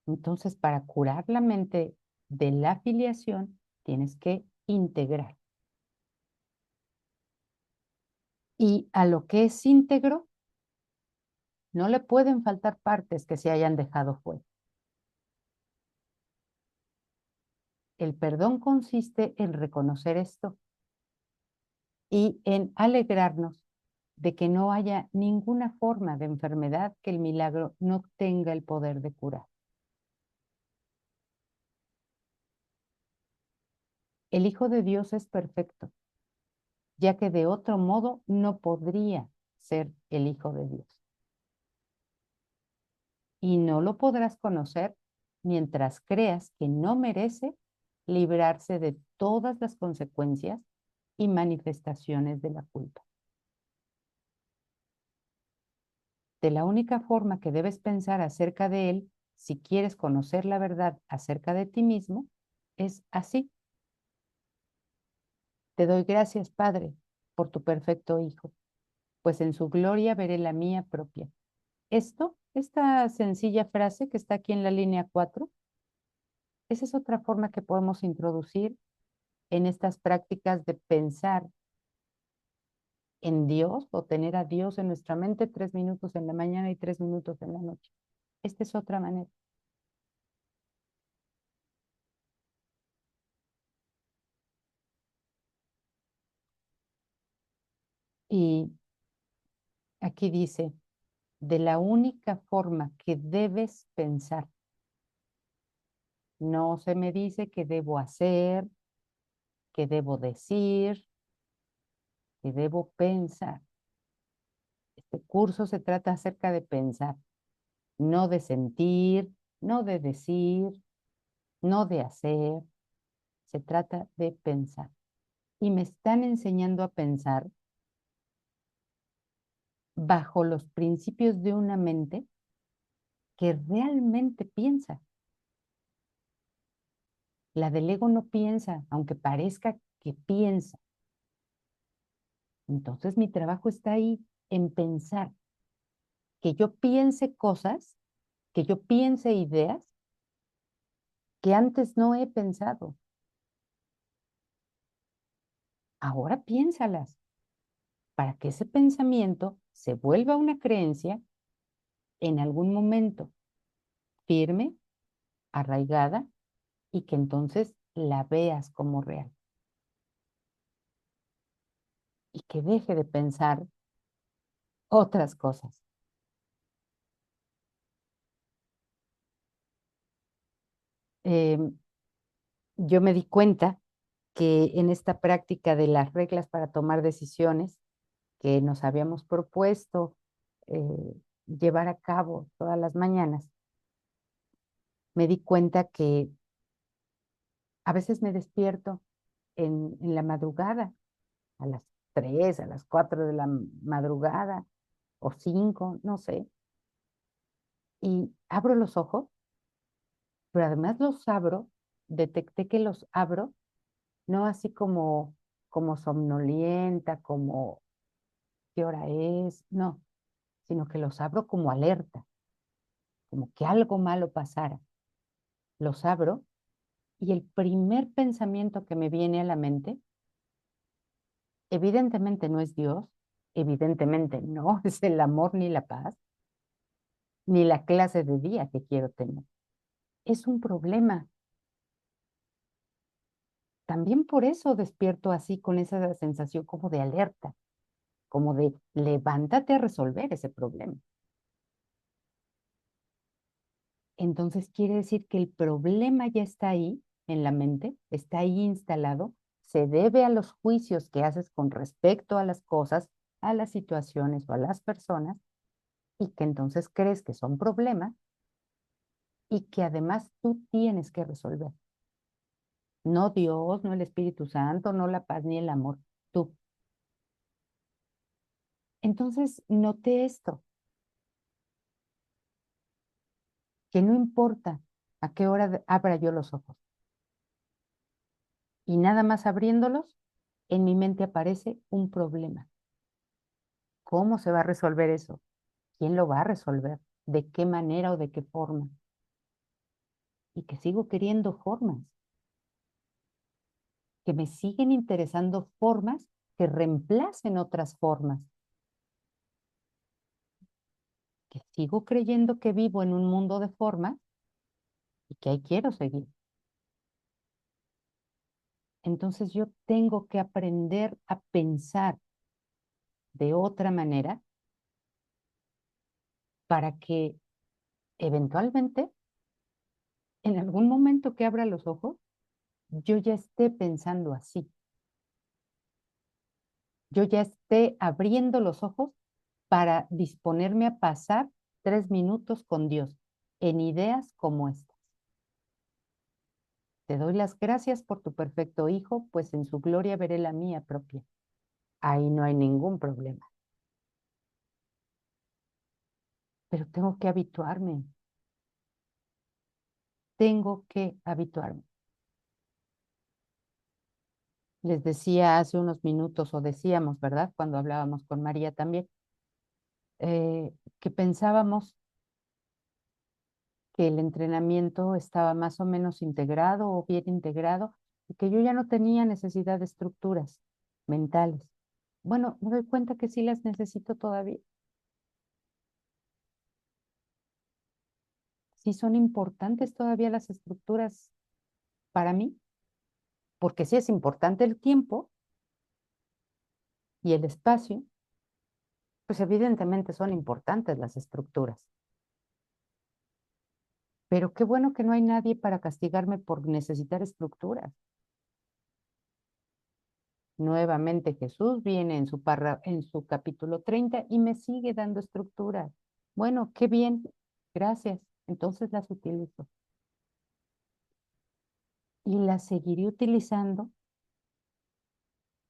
Entonces, para curar la mente de la filiación, tienes que integrar. Y a lo que es íntegro, no le pueden faltar partes que se hayan dejado fuera. El perdón consiste en reconocer esto y en alegrarnos de que no haya ninguna forma de enfermedad que el milagro no tenga el poder de curar. El Hijo de Dios es perfecto, ya que de otro modo no podría ser el Hijo de Dios. Y no lo podrás conocer mientras creas que no merece librarse de todas las consecuencias y manifestaciones de la culpa. De la única forma que debes pensar acerca de él, si quieres conocer la verdad acerca de ti mismo, es así. Te doy gracias, Padre, por tu perfecto Hijo, pues en su gloria veré la mía propia. Esta sencilla frase que está aquí en la línea 4, esa es otra forma que podemos introducir en estas prácticas de pensar en Dios o tener a Dios en nuestra mente 3 minutos en la mañana y 3 minutos en la noche. Esta es otra manera. Y aquí dice, de la única forma que debes pensar. No se me dice qué debo hacer, qué debo decir, qué debo pensar. Este curso se trata acerca de pensar, no de sentir, no de decir, no de hacer. Se trata de pensar. Y me están enseñando a pensar bajo los principios de una mente que realmente piensa. La del ego no piensa, aunque parezca que piensa. Entonces mi trabajo está ahí en pensar, que yo piense cosas, que yo piense ideas que antes no he pensado. Ahora piénsalas para que ese pensamiento se vuelva una creencia en algún momento firme, arraigada, y que entonces la veas como real. Y que deje de pensar otras cosas. Yo me di cuenta que en esta práctica de las reglas para tomar decisiones que nos habíamos propuesto llevar a cabo todas las mañanas, me di cuenta que a veces me despierto en la madrugada, a las 3, a las 4 de la madrugada, o 5, no sé, y abro los ojos, pero además los abro, detecté que los abro, no así como somnolienta, como qué hora es, no, sino que los abro como alerta, como que algo malo pasara. Los abro y el primer pensamiento que me viene a la mente, evidentemente no es Dios, evidentemente no es el amor ni la paz, ni la clase de día que quiero tener. Es un problema. También por eso despierto así con esa sensación como de alerta, como de levántate a resolver ese problema. Entonces quiere decir que el problema ya está ahí en la mente, está ahí instalado, se debe a los juicios que haces con respecto a las cosas, a las situaciones o a las personas, y que entonces crees que son problemas y que además tú tienes que resolver. No Dios, no el Espíritu Santo, no la paz ni el amor, tú. Entonces noté esto, que no importa a qué hora abra yo los ojos. Y nada más abriéndolos, en mi mente aparece un problema. ¿Cómo se va a resolver eso? ¿Quién lo va a resolver? de qué manera o de qué forma. Y que sigo queriendo formas, que me siguen interesando formas que reemplacen otras formas, que sigo creyendo que vivo en un mundo de formas y que ahí quiero seguir. Entonces yo tengo que aprender a pensar de otra manera para que eventualmente, en algún momento que abra los ojos, yo ya esté pensando así. Yo ya esté abriendo los ojos para disponerme a pasar 3 minutos con Dios en ideas como estas. Te doy las gracias por tu perfecto Hijo, pues en su gloria veré la mía propia. Ahí no hay ningún problema. Pero tengo que habituarme. Tengo que habituarme. Les decía hace unos minutos, o decíamos, ¿verdad? Cuando hablábamos con María también, que pensábamos que el entrenamiento estaba más o menos integrado o bien integrado y que yo ya no tenía necesidad de estructuras mentales. Bueno, me doy cuenta que sí las necesito todavía. Sí son importantes todavía las estructuras para mí, porque sí es importante el tiempo y el espacio, pues evidentemente son importantes las estructuras. Pero qué bueno que no hay nadie para castigarme por necesitar estructuras. Nuevamente Jesús viene en su capítulo 30 y me sigue dando estructuras. Bueno, qué bien, gracias. Entonces las utilizo. Y las seguiré utilizando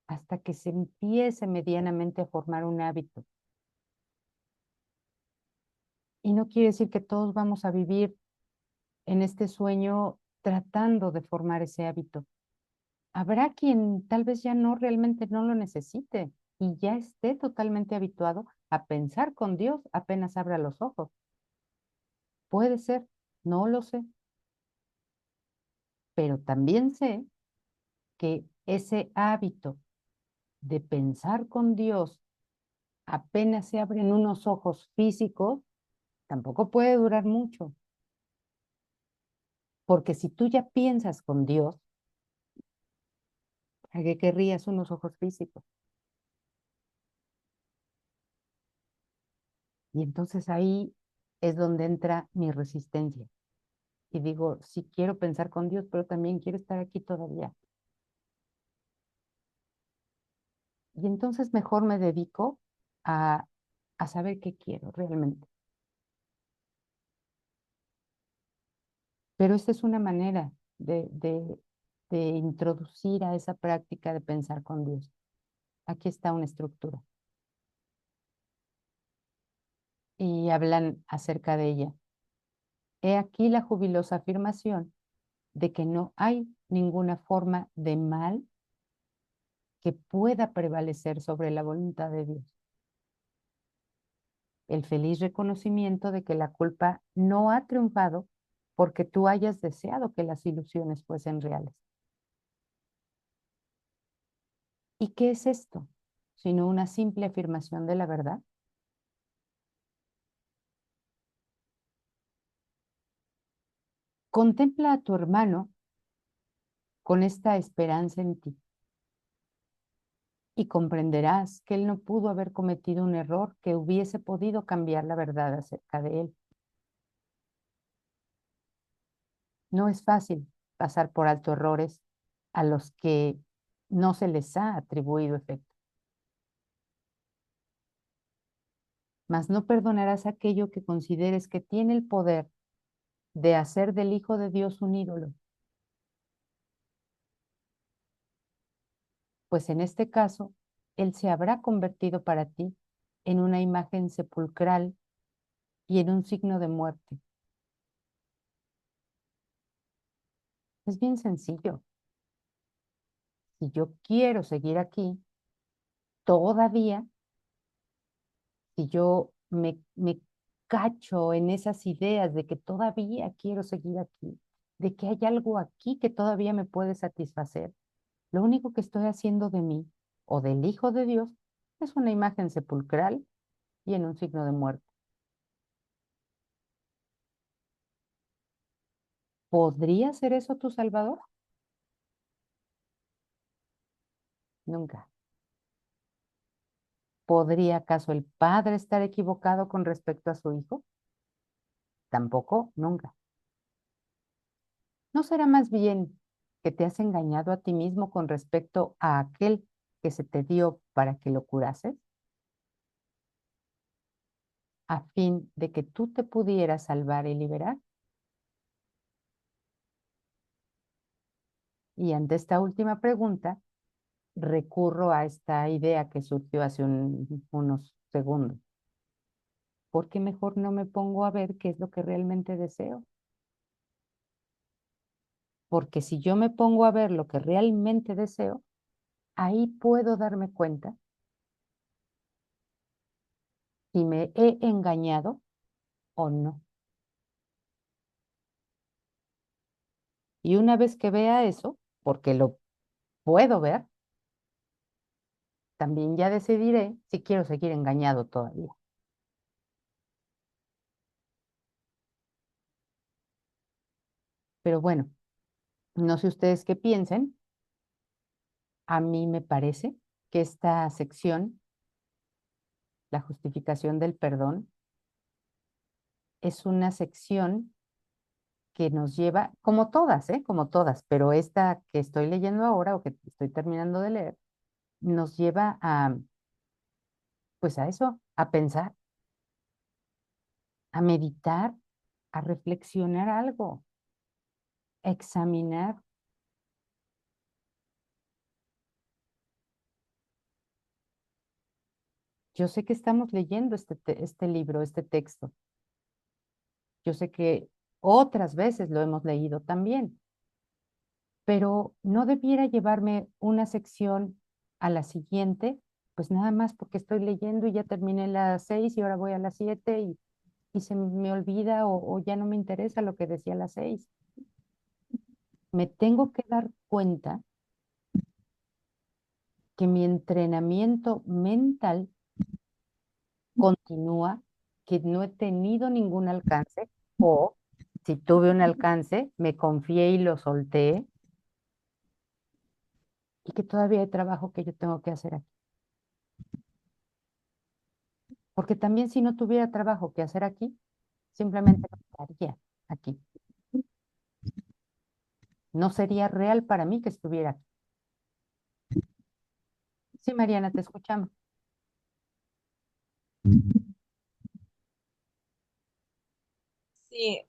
hasta que se empiece medianamente a formar un hábito. Y no quiere decir que todos vamos a vivir en este sueño tratando de formar ese hábito. Habrá quien tal vez ya no realmente no lo necesite y ya esté totalmente habituado a pensar con Dios apenas abra los ojos. Puede ser, no lo sé, pero también sé que ese hábito de pensar con Dios apenas se abren unos ojos físicos, tampoco puede durar mucho. Porque si tú ya piensas con Dios, ¿a qué querrías unos ojos físicos? Y entonces ahí es donde entra mi resistencia. Y digo, sí quiero pensar con Dios, pero también quiero estar aquí todavía. Y entonces mejor me dedico a, a saber qué quiero realmente. Pero esta es una manera de introducir a esa práctica de pensar con Dios. Aquí está una estructura. Y hablan acerca de ella. He aquí la jubilosa afirmación de que no hay ninguna forma de mal que pueda prevalecer sobre la voluntad de Dios. El feliz reconocimiento de que la culpa no ha triunfado porque tú hayas deseado que las ilusiones fuesen reales. ¿Y qué es esto? Sino una simple afirmación de la verdad. Contempla a tu hermano con esta esperanza en ti y comprenderás que él no pudo haber cometido un error que hubiese podido cambiar la verdad acerca de él. No es fácil pasar por alto errores a los que no se les ha atribuido efecto. Mas no perdonarás aquello que consideres que tiene el poder de hacer del Hijo de Dios un ídolo. Pues en este caso, Él se habrá convertido para ti en una imagen sepulcral y en un signo de muerte. Es bien sencillo. Si yo quiero seguir aquí, todavía, si yo me cacho en esas ideas de que todavía quiero seguir aquí, de que hay algo aquí que todavía me puede satisfacer, lo único que estoy haciendo de mí o del Hijo de Dios es una imagen sepulcral y en un signo de muerte. ¿Podría ser eso tu Salvador? Nunca. ¿Podría acaso el Padre estar equivocado con respecto a su Hijo? Tampoco, nunca. ¿No será más bien que te has engañado a ti mismo con respecto a aquel que se te dio para que lo curases, a fin de que tú te pudieras salvar y liberar? Y ante esta última pregunta, recurro a esta idea que surgió hace unos segundos. ¿Por qué mejor no me pongo a ver qué es lo que realmente deseo? Porque si yo me pongo a ver lo que realmente deseo, ahí puedo darme cuenta si me he engañado o no. Y una vez que vea eso, porque lo puedo ver, también ya decidiré si quiero seguir engañado todavía. Pero bueno, no sé ustedes qué piensen. A mí me parece que esta sección, la justificación del perdón, es una sección que nos lleva, como todas, ¿eh? Como todas, pero esta que estoy leyendo ahora o que estoy terminando de leer, nos lleva a, pues a eso, a pensar, a meditar, a reflexionar algo, a examinar. Yo sé que estamos leyendo este libro, este texto. Yo sé que otras veces lo hemos leído también, pero no debiera llevarme una sección a la siguiente, pues nada más porque estoy leyendo y ya terminé las 6 y ahora voy a las 7 y se me olvida o ya no me interesa lo que decía a las 6. Me tengo que dar cuenta que mi entrenamiento mental continúa, que no he tenido ningún alcance o si tuve un alcance, me confié y lo solté y que todavía hay trabajo que yo tengo que hacer aquí. Porque también si no tuviera trabajo que hacer aquí, simplemente no estaría aquí. No sería real para mí que estuviera aquí. Sí, Mariana, te escuchamos. Sí,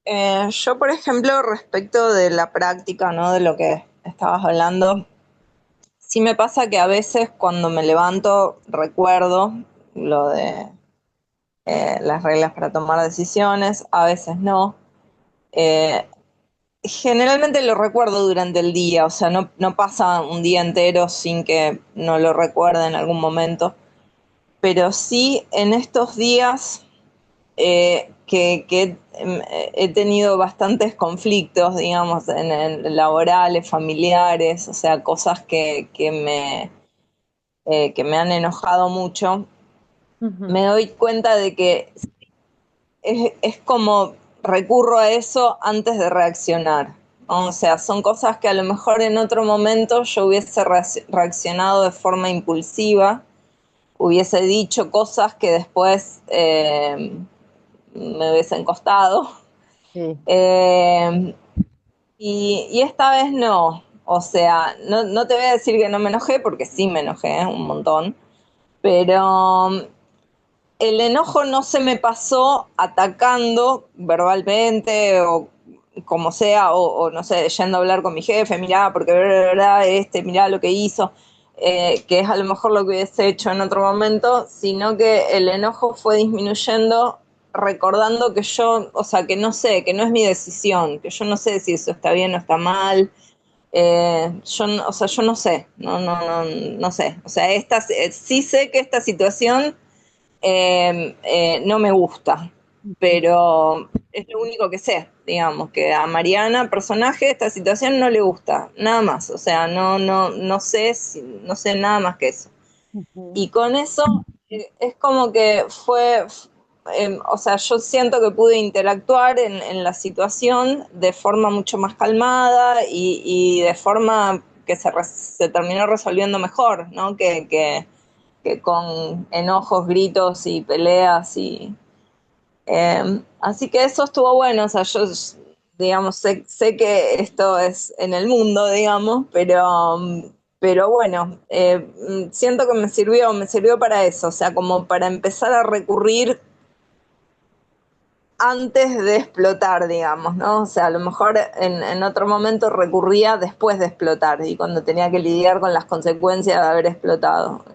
yo por ejemplo respecto de la práctica, ¿no? De lo que estabas hablando, sí me pasa que a veces cuando me levanto recuerdo lo de las reglas para tomar decisiones, a veces no. Eh, Generalmente lo recuerdo durante el día, o sea, no pasa un día entero sin que no lo recuerde en algún momento, pero sí en estos días que he tenido bastantes conflictos, digamos, en laborales, familiares, o sea, cosas que me han enojado mucho, Ujú. me doy cuenta de que es como recurro a eso antes de reaccionar. O sea, son cosas que a lo mejor en otro momento yo hubiese reaccionado de forma impulsiva, hubiese dicho cosas que después me hubiesen costado. Sí. Eh, y esta vez no. O sea, no te voy a decir que no me enojé, porque sí me enojé un montón, pero el enojo no se me pasó atacando verbalmente o como sea, o no sé, yendo a hablar con mi jefe, mirá, porque verdad, mirá lo que hizo, que es a lo mejor lo que hubiese hecho en otro momento, sino que el enojo fue disminuyendo recordando que yo, o sea, que no sé, que no es mi decisión, que yo no sé si eso está bien o está mal, o sea, yo no sé, no sé, o sea, sí sé que esta situación no me gusta. pero es lo único que sé, digamos, que a Mariana, personaje, esta situación no le gusta, nada más, o sea, no sé, no sé nada más que eso. Ujú. Y con eso es como que o sea, yo siento que pude interactuar en la situación de forma mucho más calmada y de forma que se terminó resolviendo mejor, ¿no? Que con enojos, gritos y peleas así que eso estuvo bueno, o sea, yo, digamos, sé que esto es en el mundo, digamos, pero bueno, siento que me sirvió para eso, o sea, como para empezar a recurrir antes de explotar, digamos, ¿no? O sea, a lo mejor en otro momento recurría después de explotar y cuando tenía que lidiar con las consecuencias de haber explotado.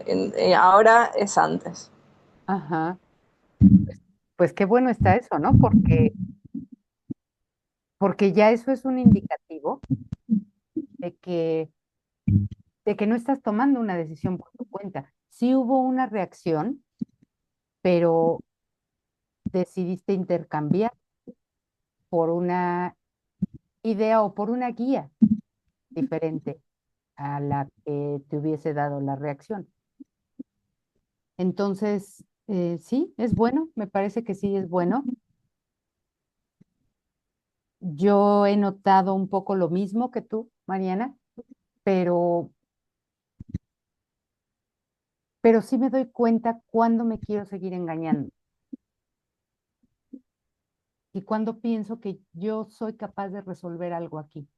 Ahora es antes. Ajá. Pues qué bueno está eso, ¿no? Porque ya eso es un indicativo de que, de que no estás tomando una decisión por tu cuenta. Sí hubo una reacción, pero decidiste intercambiar por una idea o por una guía diferente a la que te hubiese dado la reacción. Entonces, sí, es bueno, me parece que sí es bueno. Yo he notado un poco lo mismo que tú, Mariana, pero, pero sí me doy cuenta cuando me quiero seguir engañando y cuando pienso que yo soy capaz de resolver algo aquí.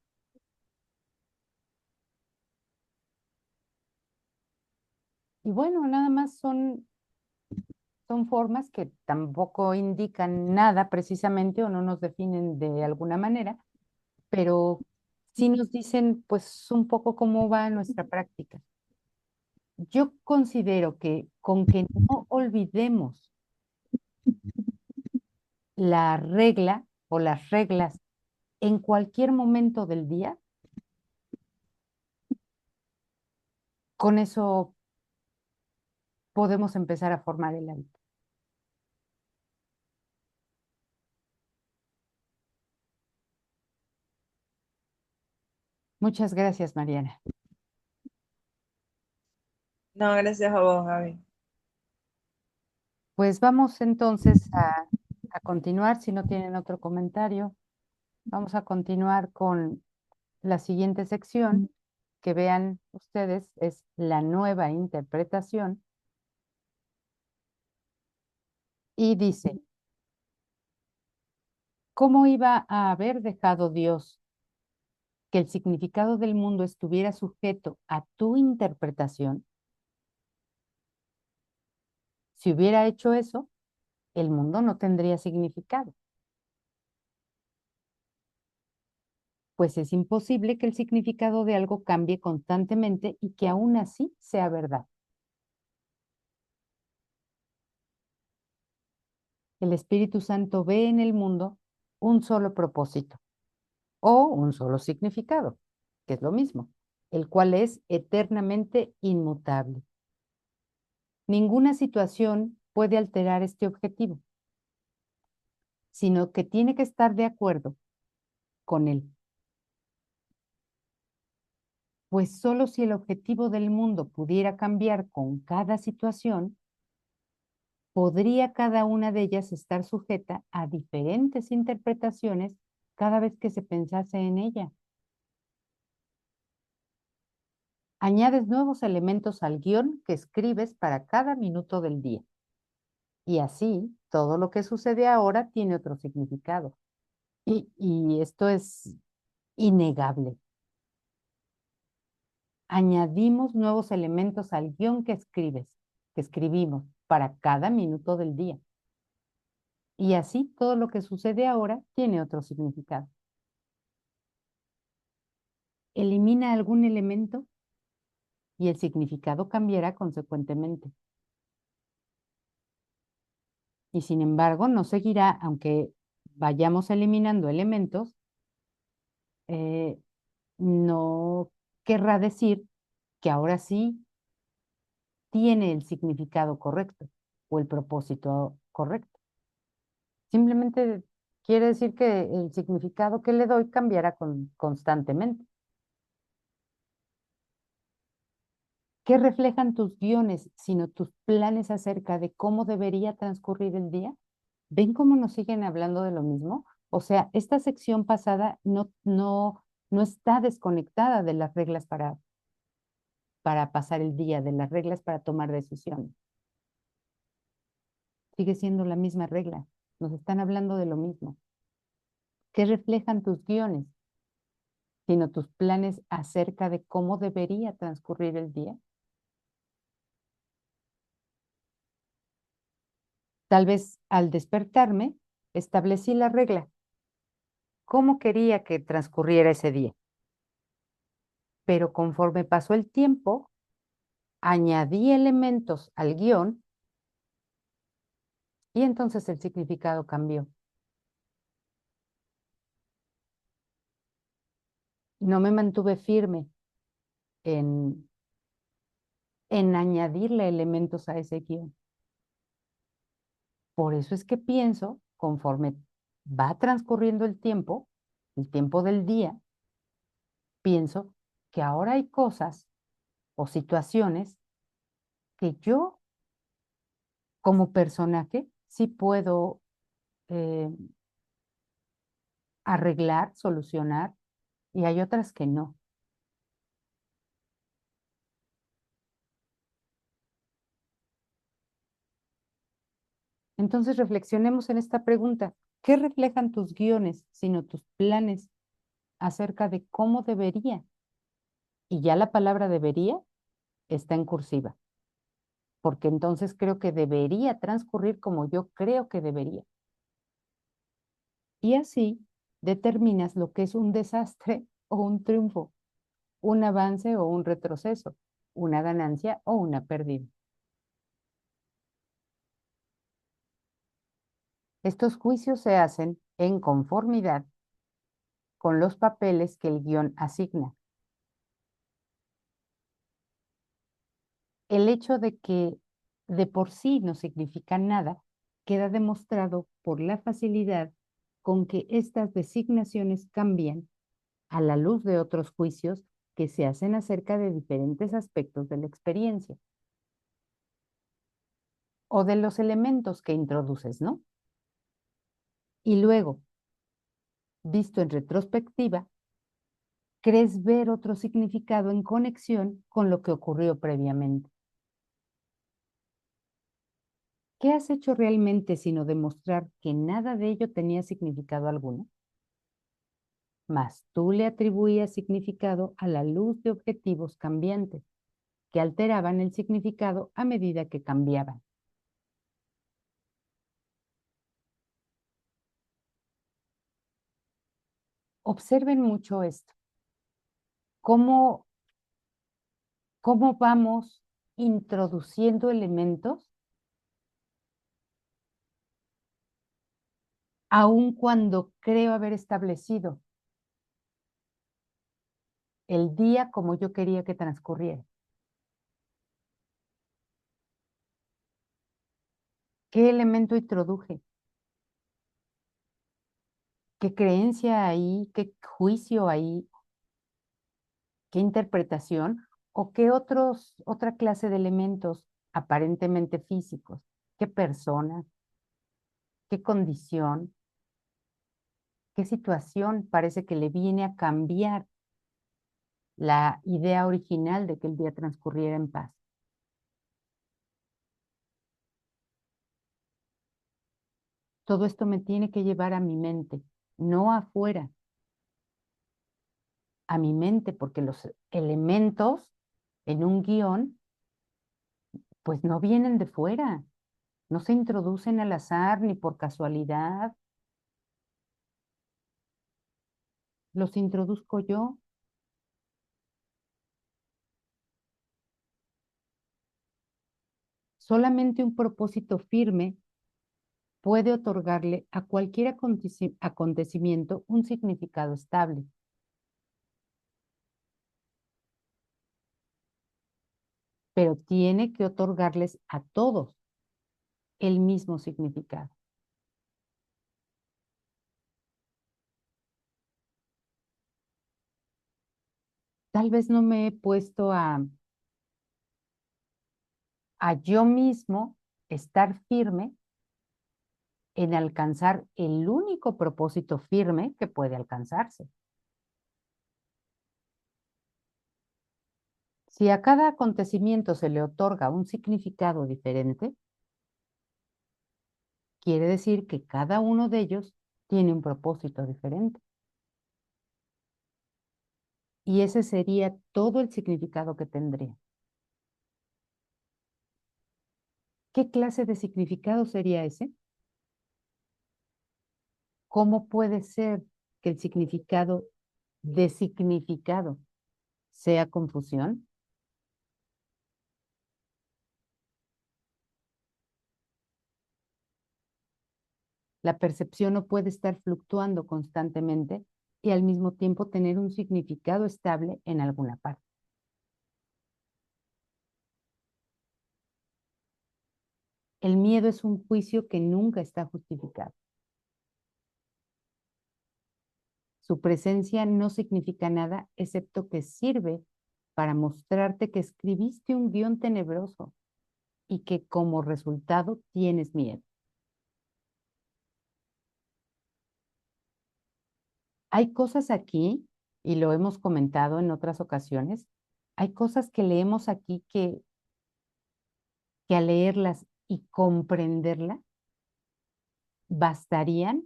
Y bueno, nada más son formas que tampoco indican nada precisamente o no nos definen de alguna manera, pero sí nos dicen pues un poco cómo va nuestra práctica. Yo considero que con que no olvidemos la regla o las reglas en cualquier momento del día, con eso podemos empezar a formar el hábito. Muchas gracias, Mariana. No, gracias a vos, Gaby. Pues vamos entonces a continuar, si no tienen otro comentario, vamos a continuar con la siguiente sección que vean ustedes, es la nueva interpretación y dice, ¿cómo iba a haber dejado Dios que el significado del mundo estuviera sujeto a tu interpretación? Si hubiera hecho eso, el mundo no tendría significado, pues es imposible que el significado de algo cambie constantemente y que aún así sea verdad. El Espíritu Santo ve en el mundo un solo propósito o un solo significado, que es lo mismo, el cual es eternamente inmutable. Ninguna situación puede alterar este objetivo, sino que tiene que estar de acuerdo con él. Pues solo si el objetivo del mundo pudiera cambiar con cada situación, podría cada una de ellas estar sujeta a diferentes interpretaciones cada vez que se pensase en ella. Añades nuevos elementos al guión que escribes para cada minuto del día. Y así, todo lo que sucede ahora tiene otro significado. Y esto es innegable. Añadimos nuevos elementos al guión que escribimos para cada minuto del día. Y así, todo lo que sucede ahora tiene otro significado. Elimina algún elemento y el significado cambiará consecuentemente. Y sin embargo, no seguirá, aunque vayamos eliminando elementos, eh, no querrá decir que ahora sí tiene el significado correcto o el propósito correcto. Simplemente quiere decir que el significado que le doy cambiará constantemente. ¿Qué reflejan tus guiones, sino tus planes acerca de cómo debería transcurrir el día? ¿Ven cómo nos siguen hablando de lo mismo? O sea, esta sección pasada no está desconectada de las reglas para pasar el día, de las reglas para tomar decisiones. Sigue siendo la misma regla. Nos están hablando de lo mismo. ¿Qué reflejan tus guiones, sino tus planes acerca de cómo debería transcurrir el día? Tal vez al despertarme, establecí la regla. ¿Cómo quería que transcurriera ese día? Pero conforme pasó el tiempo, añadí elementos al guión y entonces el significado cambió. No me mantuve firme en, en añadirle elementos a ese guión. Por eso es que pienso, conforme va transcurriendo el tiempo del día, pienso que ahora hay cosas o situaciones que yo, como personaje, sí puedo eh, arreglar, solucionar, y hay otras que no. Entonces reflexionemos en esta pregunta. ¿Qué reflejan tus guiones, sino tus planes acerca de cómo debería? Y ya la palabra debería está en cursiva, porque entonces creo que debería transcurrir como yo creo que debería. Y así determinas lo que es un desastre o un triunfo, un avance o un retroceso, una ganancia o una pérdida. Estos juicios se hacen en conformidad con los papeles que el guión asigna. El hecho de que de por sí no significa nada queda demostrado por la facilidad con que estas designaciones cambian a la luz de otros juicios que se hacen acerca de diferentes aspectos de la experiencia o de los elementos que introduces, ¿no? Y luego, visto en retrospectiva, crees ver otro significado en conexión con lo que ocurrió previamente. ¿Qué has hecho realmente sino demostrar que nada de ello tenía significado alguno? Mas tú le atribuías significado a la luz de objetivos cambiantes, que alteraban el significado a medida que cambiaban. Observen mucho esto. ¿Cómo, cómo vamos introduciendo elementos aun cuando creo haber establecido el día como yo quería que transcurriera? ¿Qué elemento introduje? ¿Qué creencia ahí? ¿Qué juicio ahí? ¿Qué interpretación? ¿O qué otra clase de elementos aparentemente físicos? ¿Qué persona? ¿Qué condición? ¿Qué situación parece que le viene a cambiar la idea original de que el día transcurriera en paz? Todo esto me tiene que llevar a mi mente, no afuera, a mi mente, porque los elementos en un guión, pues no vienen de fuera, no se introducen al azar ni por casualidad, los introduzco yo. Solamente un propósito firme puede otorgarle a cualquier acontecimiento un significado estable. Pero tiene que otorgarles a todos el mismo significado. tal vez no me he puesto a yo mismo estar firme en alcanzar el único propósito firme que puede alcanzarse. Si a cada acontecimiento se le otorga un significado diferente, quiere decir que cada uno de ellos tiene un propósito diferente. Y ese sería todo el significado que tendría. ¿Qué clase de significado sería ese? ¿Cómo puede ser que el significado de significado sea confusión? La percepción no puede estar fluctuando constantemente y al mismo tiempo tener un significado estable en alguna parte. El miedo es un juicio que nunca está justificado. Su presencia no significa nada excepto que sirve para mostrarte que escribiste un guión tenebroso y que como resultado tienes miedo. Hay cosas aquí, y lo hemos comentado en otras ocasiones, hay cosas que leemos aquí que al leerlas y comprenderlas bastarían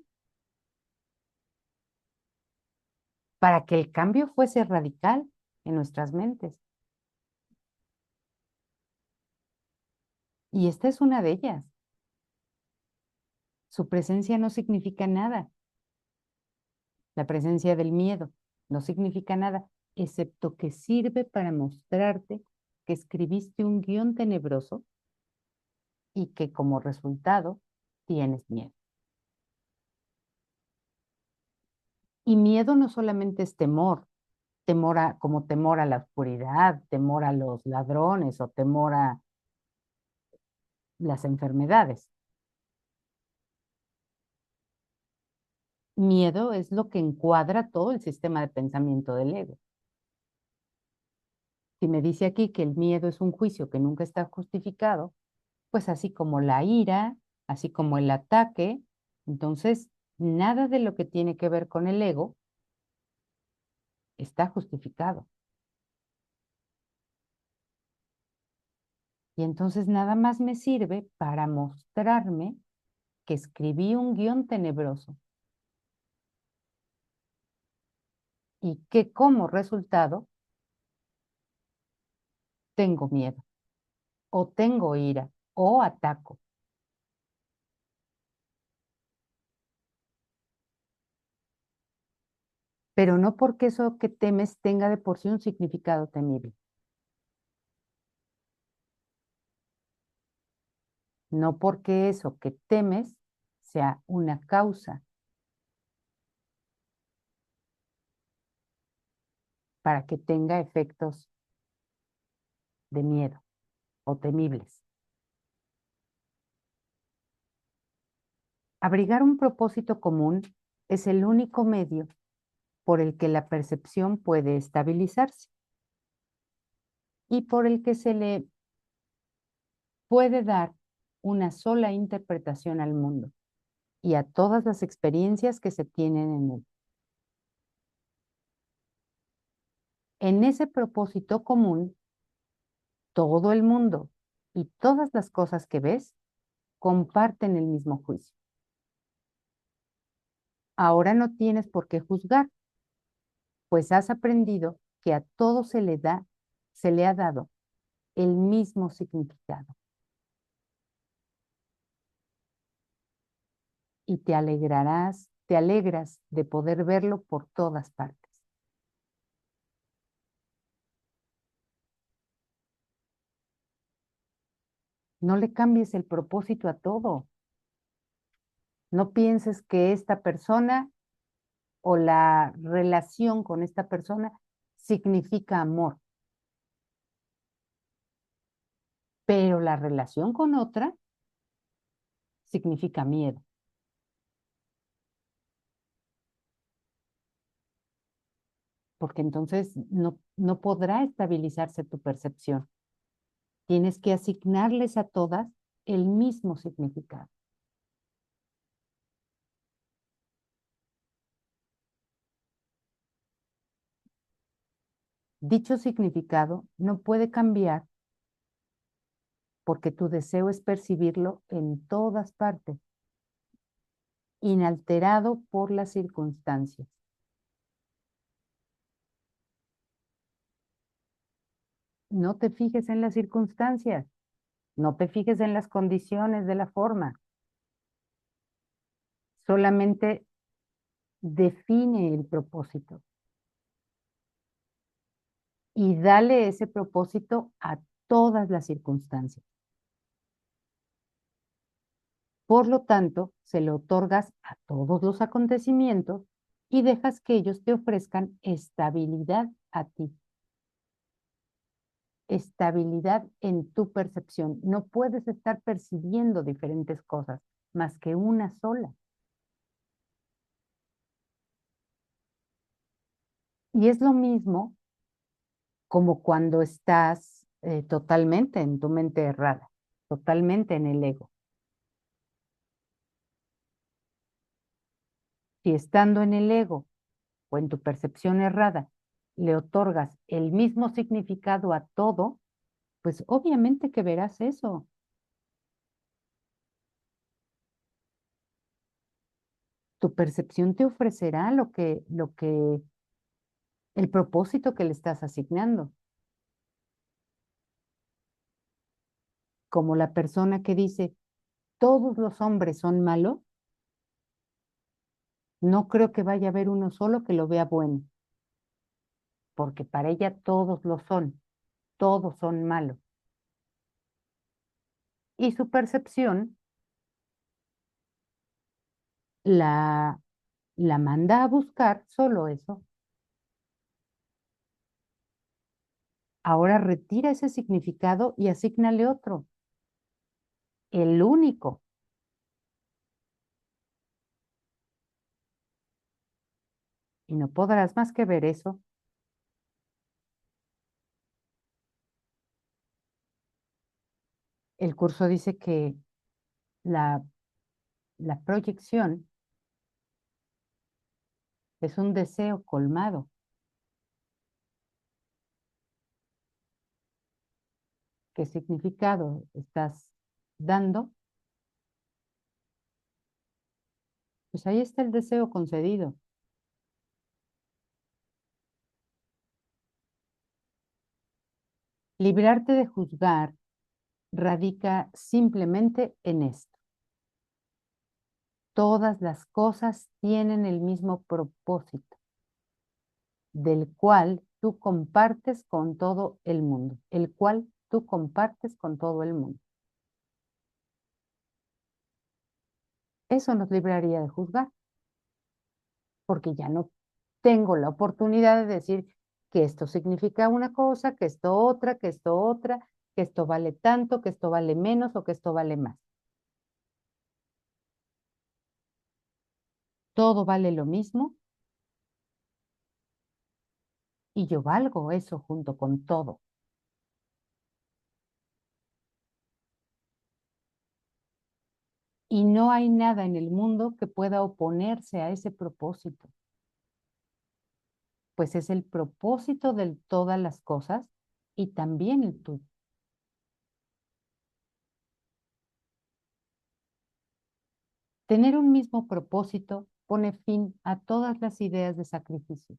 para que el cambio fuese radical en nuestras mentes. Y esta es una de ellas. Su presencia no significa nada. La presencia del miedo no significa nada, excepto que sirve para mostrarte que escribiste un guión tenebroso y que como resultado tienes miedo. Y miedo no solamente es temor, como temor a la oscuridad, temor a los ladrones o temor a las enfermedades. Miedo es lo que encuadra todo el sistema de pensamiento del ego. Si me dice aquí que el miedo es un juicio que nunca está justificado, pues así como la ira, así como el ataque, entonces nada de lo que tiene que ver con el ego está justificado. Y entonces nada más me sirve para mostrarme que escribí un guión tenebroso y que como resultado tengo miedo, o tengo ira, o ataco. Pero no porque eso que temes tenga de por sí un significado temible. No porque eso que temes sea una causa para que tenga efectos de miedo o temibles. Abrigar un propósito común es el único medio por el que la percepción puede estabilizarse y por el que se le puede dar una sola interpretación al mundo y a todas las experiencias que se tienen en él. En ese propósito común, todo el mundo y todas las cosas que ves comparten el mismo juicio. Ahora no tienes por qué juzgar, pues has aprendido que a todo se le ha dado el mismo significado. Y te alegras de poder verlo por todas partes. No le cambies el propósito a todo. No pienses que esta persona o la relación con esta persona significa amor, pero la relación con otra significa miedo. porque entonces no podrá estabilizarse tu percepción. Tienes que asignarles a todas el mismo significado. Dicho significado no puede cambiar porque tu deseo es percibirlo en todas partes, inalterado por las circunstancias. No te fijes en las circunstancias, no te fijes en las condiciones de la forma. Solamente define el propósito y dale ese propósito a todas las circunstancias. Por lo tanto, se lo otorgas a todos los acontecimientos y dejas que ellos te ofrezcan estabilidad a ti. Estabilidad en tu percepción. No puedes estar percibiendo diferentes cosas, más que una sola. Y es lo mismo como cuando estás totalmente en tu mente errada, totalmente en el ego. Si estando en el ego o en tu percepción errada le otorgas el mismo significado a todo, pues obviamente que verás eso. Tu percepción te ofrecerá el propósito que le estás asignando. Como la persona que dice, todos los hombres son malos, no creo que vaya a haber uno solo que lo vea bueno, porque para ella todos son malos. Y su percepción la, la manda a buscar solo eso. Ahora retira ese significado y asígnale otro, el único. Y no podrás más que ver eso. El curso dice que la, la proyección es un deseo colmado. ¿Qué significado estás dando? Pues ahí está el deseo concedido. Librarte de juzgar radica simplemente en esto. Todas las cosas tienen el mismo propósito, del cual tú compartes con todo el mundo, el cual tú compartes con todo el mundo. Eso nos libraría de juzgar, porque ya no tengo la oportunidad de decir que esto significa una cosa, que esto otra, que esto otra, que esto vale tanto, que esto vale menos o que esto vale más. Todo vale lo mismo y yo valgo eso junto con todo. Y no hay nada en el mundo que pueda oponerse a ese propósito, pues es el propósito de todas las cosas y también el tuyo. Tener un mismo propósito pone fin a todas las ideas de sacrificio,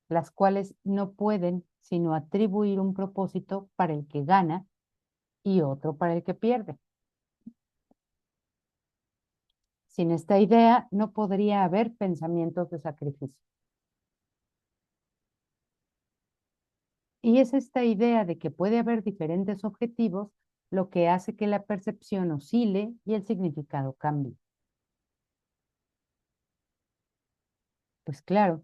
las cuales no pueden sino atribuir un propósito para el que gana y otro para el que pierde. Sin esta idea no podría haber pensamientos de sacrificio. Y es esta idea de que puede haber diferentes objetivos lo que hace que la percepción oscile y el significado cambie. Pues claro,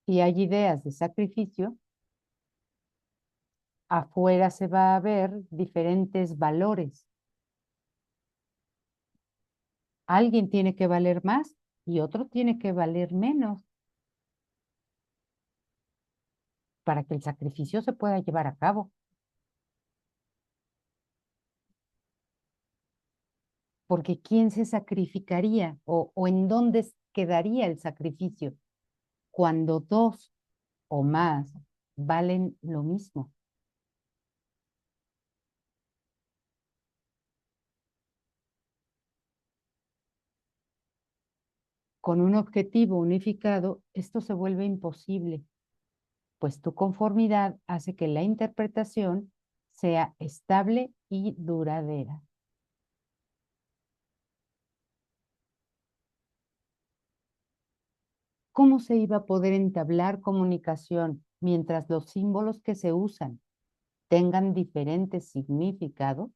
si hay ideas de sacrificio, afuera se va a ver diferentes valores. Alguien tiene que valer más y otro tiene que valer menos para que el sacrificio se pueda llevar a cabo. Porque ¿quién se sacrificaría o en dónde quedaría el sacrificio cuando dos o más valen lo mismo? Con un objetivo unificado, esto se vuelve imposible, pues tu conformidad hace que la interpretación sea estable y duradera. ¿Cómo se iba a poder entablar comunicación mientras los símbolos que se usan tengan diferentes significados?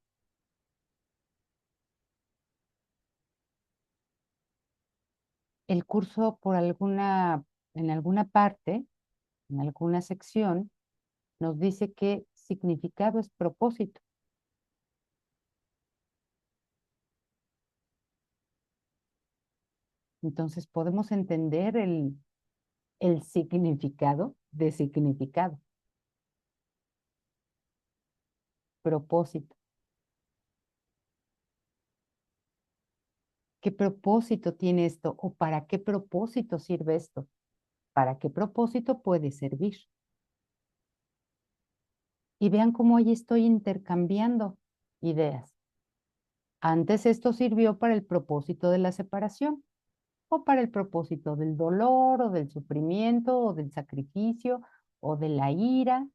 El curso en alguna parte, en alguna sección, nos dice que significado es propósito. Entonces podemos entender el significado de significado. Propósito. ¿Qué propósito tiene esto? ¿O para qué propósito sirve esto? ¿Para qué propósito puede servir? Y vean cómo ahí estoy intercambiando ideas. Antes esto sirvió para el propósito de la separación, o para el propósito del dolor, o del sufrimiento, o del sacrificio, o de la ira.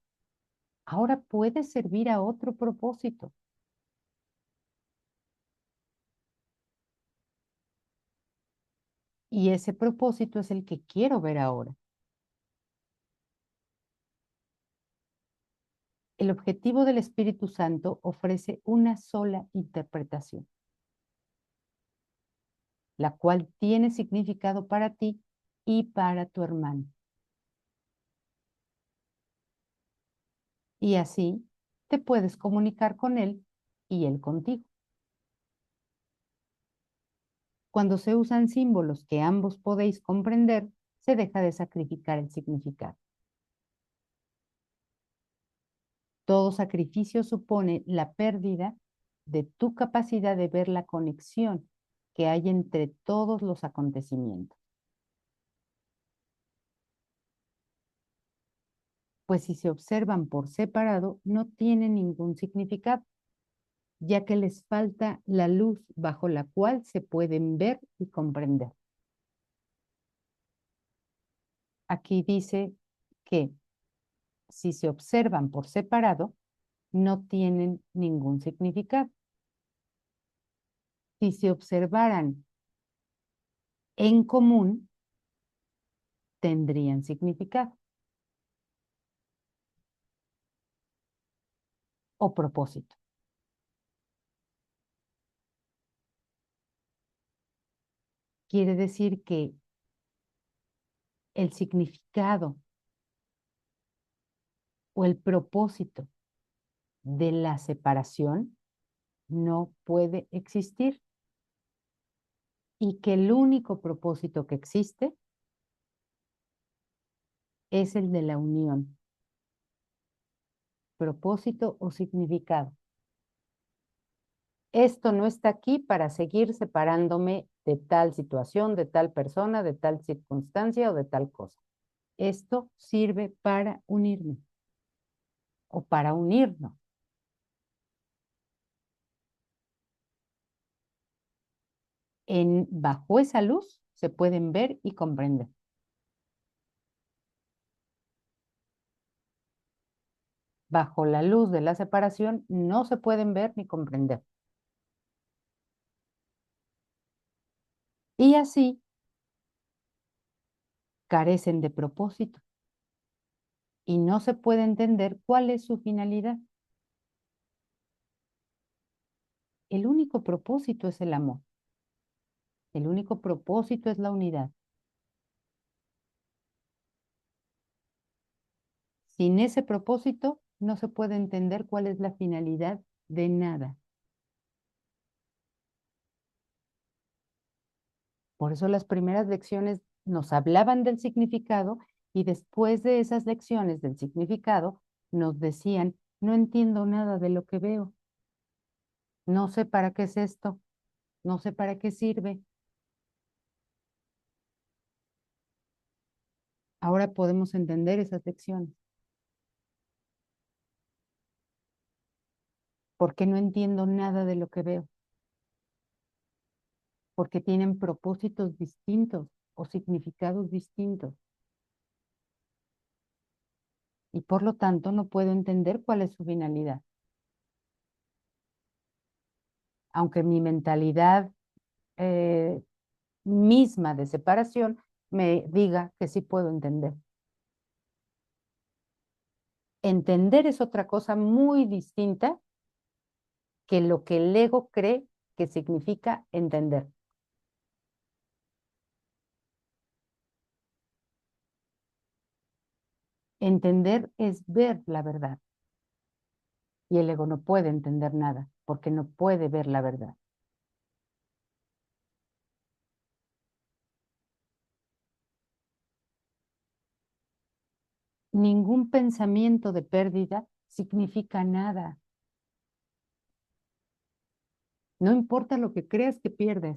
Ahora puede servir a otro propósito. Y ese propósito es el que quiero ver ahora. El objetivo del Espíritu Santo ofrece una sola interpretación, la cual tiene significado para ti y para tu hermano. Y así te puedes comunicar con él y él contigo. Cuando se usan símbolos que ambos podéis comprender, se deja de sacrificar el significado. Todo sacrificio supone la pérdida de tu capacidad de ver la conexión que hay entre todos los acontecimientos. Pues si se observan por separado, no tienen ningún significado, ya que les falta la luz bajo la cual se pueden ver y comprender. Aquí dice que si se observan por separado, no tienen ningún significado. Si se observaran en común, tendrían significado o propósito. Quiere decir que el significado o el propósito de la separación no puede existir y que el único propósito que existe es el de la unión. Propósito o significado. Esto no está aquí para seguir separándome de tal situación, de tal persona, de tal circunstancia o de tal cosa. Esto sirve para unirme o para unirnos. Bajo esa luz se pueden ver y comprender. Bajo la luz de la separación no se pueden ver ni comprender. Y así carecen de propósito y no se puede entender cuál es su finalidad. El único propósito es el amor. El único propósito es la unidad. Sin ese propósito no se puede entender cuál es la finalidad de nada. Por eso las primeras lecciones nos hablaban del significado y después de esas lecciones del significado nos decían, no entiendo nada de lo que veo, no sé para qué es esto, no sé para qué sirve. Ahora podemos entender esas lecciones. ¿Por qué no entiendo nada de lo que veo? Porque tienen propósitos distintos o significados distintos. Y por lo tanto no puedo entender cuál es su finalidad. Aunque mi mentalidad eh, misma de separación me diga que sí puedo entender. Entender es otra cosa muy distinta que lo que el ego cree que significa entender. Entender es ver la verdad y el ego no puede entender nada porque no puede ver la verdad. Ningún pensamiento de pérdida significa nada. No importa lo que creas que pierdes.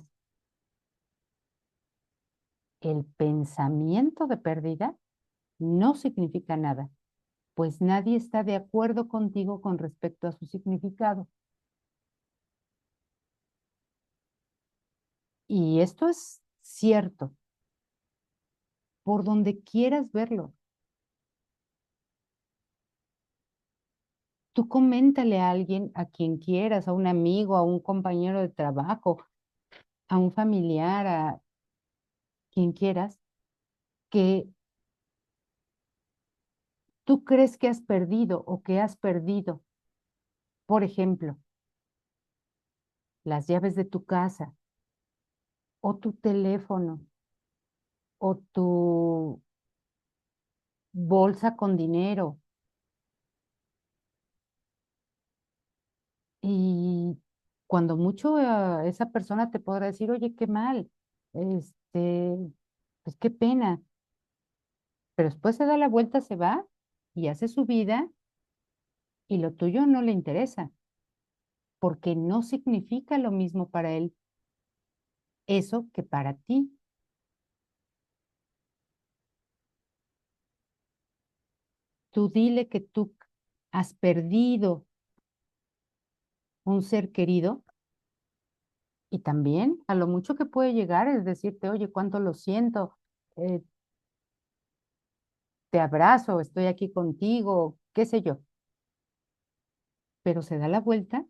El pensamiento de pérdida no significa nada, pues nadie está de acuerdo contigo con respecto a su significado. Y esto es cierto, por donde quieras verlo. Tú coméntale a alguien, a quien quieras, a un amigo, a un compañero de trabajo, a un familiar, a quien quieras, que tú crees que has perdido o que has perdido, por ejemplo, las llaves de tu casa o tu teléfono o tu bolsa con dinero. Y cuando mucho esa persona te podrá decir, oye, qué mal, este, pues qué pena, pero después se da la vuelta, se va y hace su vida y lo tuyo no le interesa, porque no significa lo mismo para él eso que para ti. Tú dile que tú has perdido un ser querido y también a lo mucho que puede llegar es decirte, oye, cuánto lo siento, eh, te abrazo, estoy aquí contigo, qué sé yo, pero se da la vuelta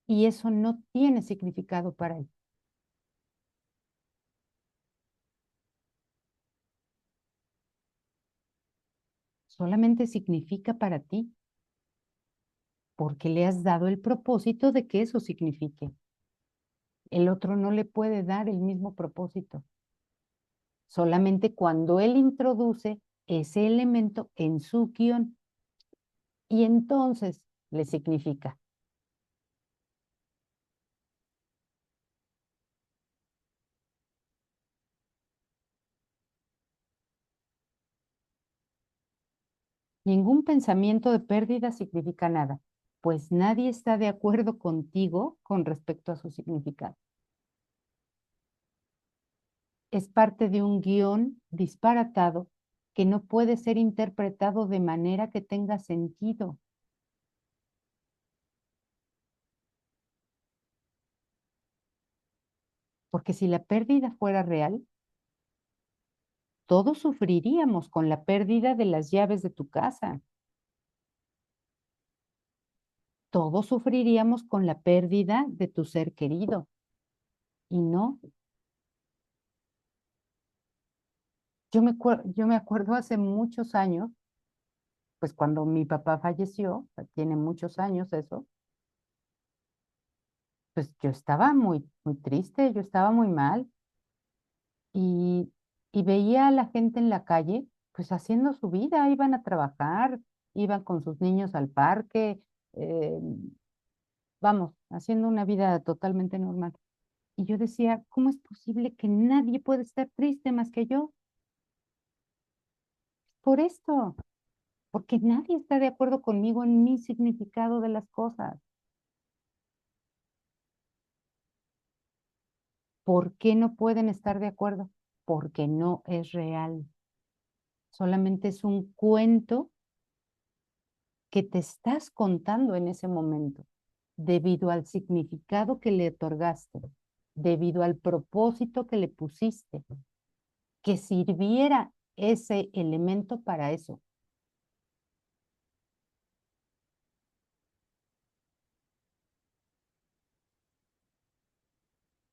y eso no tiene significado para él. Solamente significa para ti porque le has dado el propósito de que eso signifique. El otro no le puede dar el mismo propósito. Solamente cuando él introduce ese elemento en su guión y entonces le significa. Ningún pensamiento de pérdida significa nada, pues nadie está de acuerdo contigo con respecto a su significado. Es parte de un guión disparatado que no puede ser interpretado de manera que tenga sentido. Porque si la pérdida fuera real, todos sufriríamos con la pérdida de las llaves de tu casa. Todos sufriríamos con la pérdida de tu ser querido. Y no, yo me acuerdo hace muchos años, pues cuando mi papá falleció, tiene muchos años eso, pues yo estaba muy, muy triste, yo estaba muy mal y, y veía a la gente en la calle, pues haciendo su vida, iban a trabajar, iban con sus niños al parque, vamos, haciendo una vida totalmente normal. Y yo decía, ¿cómo es posible que nadie puede estar triste más que yo? Por esto, porque nadie está de acuerdo conmigo en mi significado de las cosas. ¿Por qué no pueden estar de acuerdo? Porque no es real. Solamente es un cuento que te estás contando en ese momento, debido al significado que le otorgaste, debido al propósito que le pusiste, que sirviera ese elemento para eso.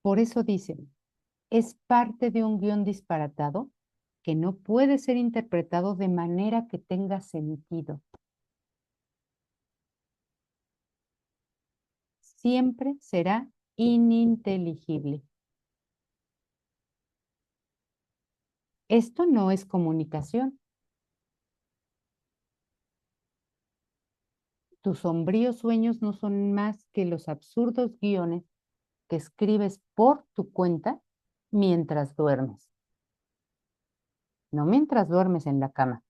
Por eso dicen, es parte de un guión disparatado que no puede ser interpretado de manera que tenga sentido. Siempre será ininteligible. Esto no es comunicación. Tus sombríos sueños no son más que los absurdos guiones que escribes por tu cuenta mientras duermes. No mientras duermes en la cama,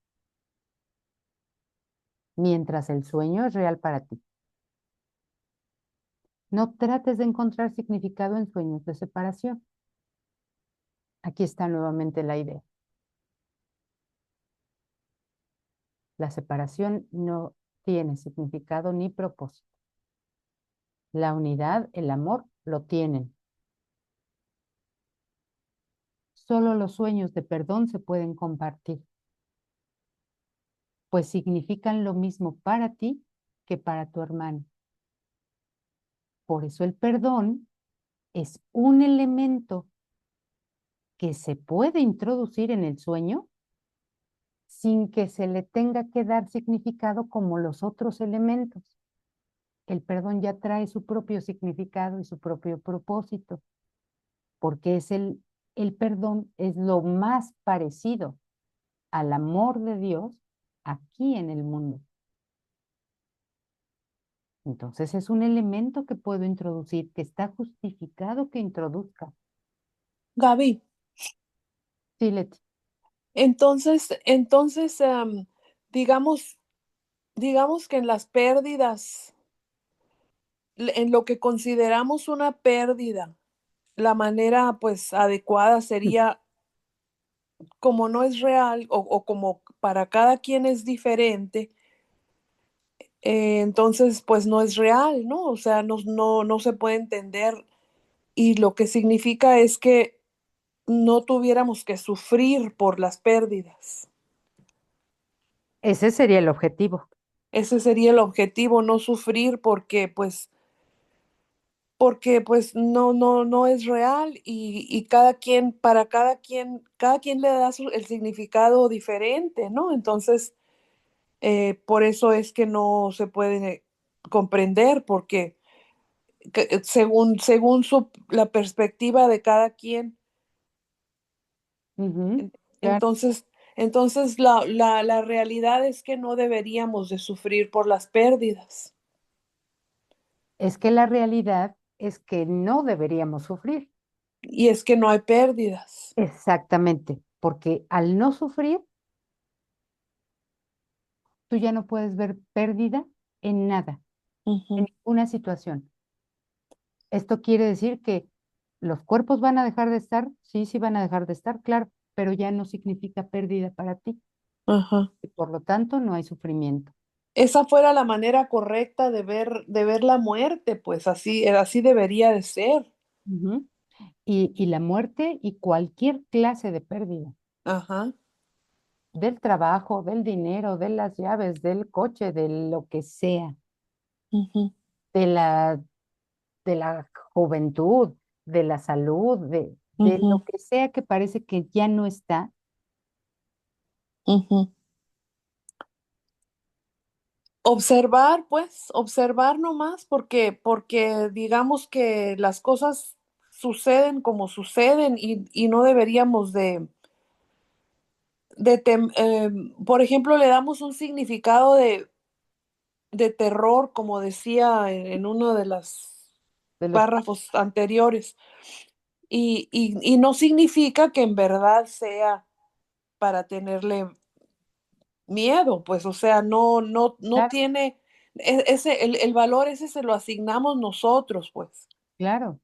mientras el sueño es real para ti. No trates de encontrar significado en sueños de separación. Aquí está nuevamente la idea. La separación no tiene significado ni propósito. La unidad, el amor, lo tienen. Solo los sueños de perdón se pueden compartir, pues significan lo mismo para ti que para tu hermano. Por eso el perdón es un elemento que se puede introducir en el sueño sin que se le tenga que dar significado como los otros elementos. El perdón ya trae su propio significado y su propio propósito, porque el perdón es lo más parecido al amor de Dios aquí en el mundo. Entonces es un elemento que puedo introducir, que está justificado que introduzca. Gaby, Sí, Leti. entonces, digamos, digamos que en las pérdidas, en lo que consideramos una pérdida, la manera pues adecuada sería, como no es real o como para cada quien es diferente, entonces pues no es real, ¿no? O sea, no se puede entender, y lo que significa es que no tuviéramos que sufrir por las pérdidas. Ese sería el objetivo. Ese sería el objetivo, no sufrir porque no es real, y cada quien, cada quien le da el significado diferente, ¿no? Entonces, por eso es que no se puede comprender, porque la perspectiva de cada quien. Ujú, claro. Entonces, la realidad es que no deberíamos de sufrir por las pérdidas. Es que la realidad es que no deberíamos sufrir. Y es que no hay pérdidas. Exactamente, porque al no sufrir, tú ya no puedes ver pérdida en nada, en Ujú, ninguna situación. Esto quiere decir que los cuerpos van a dejar de estar, sí, sí van a dejar de estar, claro, pero ya no significa pérdida para ti. ajá. Y por lo tanto, no hay sufrimiento. Esa fuera la manera correcta de ver la muerte, pues así debería de ser. Ujú. Y la muerte y cualquier clase de pérdida, Ajá. del trabajo, del dinero, de las llaves, del coche, de lo que sea, Ujú, de la juventud, de la salud, de lo ujú, que sea que parece que ya no está. ujú. Observar, pues, observar nomás, porque digamos que las cosas suceden como suceden, y no deberíamos por ejemplo, le damos un significado de terror, como decía en uno de los De los, párrafos anteriores. y no significa que en verdad sea para tenerle miedo, pues, o sea, no Claro, tiene, el valor ese se lo asignamos nosotros, pues. claro,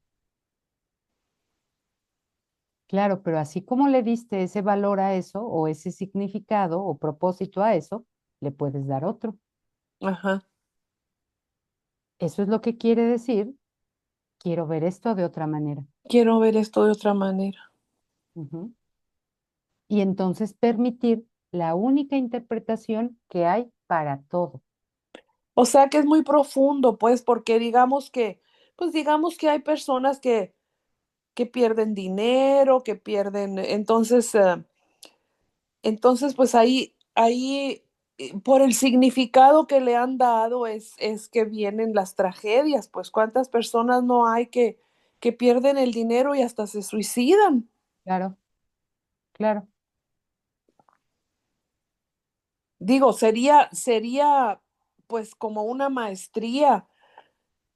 claro, pero así como le diste ese valor a eso o ese significado o propósito a eso, le puedes dar otro. Ajá, Eso es lo que quiere decir, quiero ver esto de otra manera. quiero ver esto de otra manera. Ujú. Y entonces permitir la única interpretación que hay para todo. O sea que es muy profundo, pues, porque digamos que hay personas que pierden dinero, que pierden, entonces, pues ahí, por el significado que le han dado es que vienen las tragedias, pues cuántas personas no hay que pierden el dinero y hasta se suicidan. Claro, claro. Digo, sería pues como una maestría,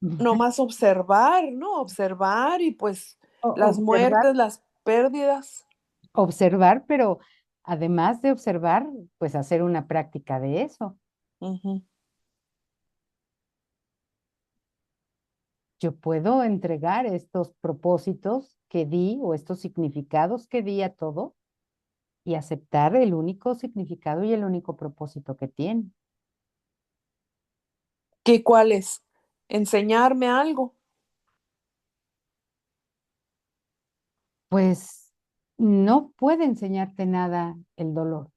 nomás observar, ¿no? Observar y pues las Observar, muertes, las pérdidas. observar, pero además de observar, pues hacer una práctica de eso. Ujú. Yo puedo entregar estos propósitos que di o estos significados que di a todo y aceptar el único significado y el único propósito que tiene. ¿Qué cuál es? Enseñarme algo. Pues no puede enseñarte nada el dolor,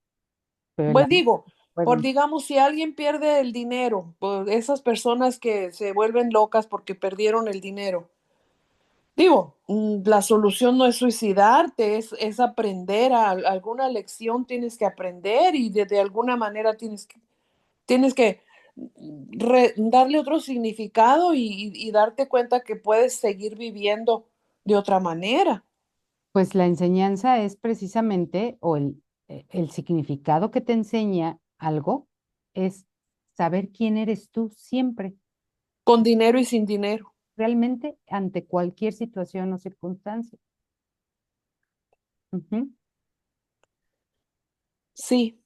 pero el Pues amor digo, puede. digamos, si alguien pierde el dinero, pues esas personas que se vuelven locas porque perdieron el dinero, digo, la solución no es suicidarte, es aprender alguna lección tienes que aprender y de alguna manera tienes que darle otro significado y darte cuenta que puedes seguir viviendo de otra manera. Pues la enseñanza es precisamente, o el significado que te enseña algo, es saber quién eres tú siempre, Con dinero y sin dinero. realmente ante cualquier situación o circunstancia. Ujú. Sí,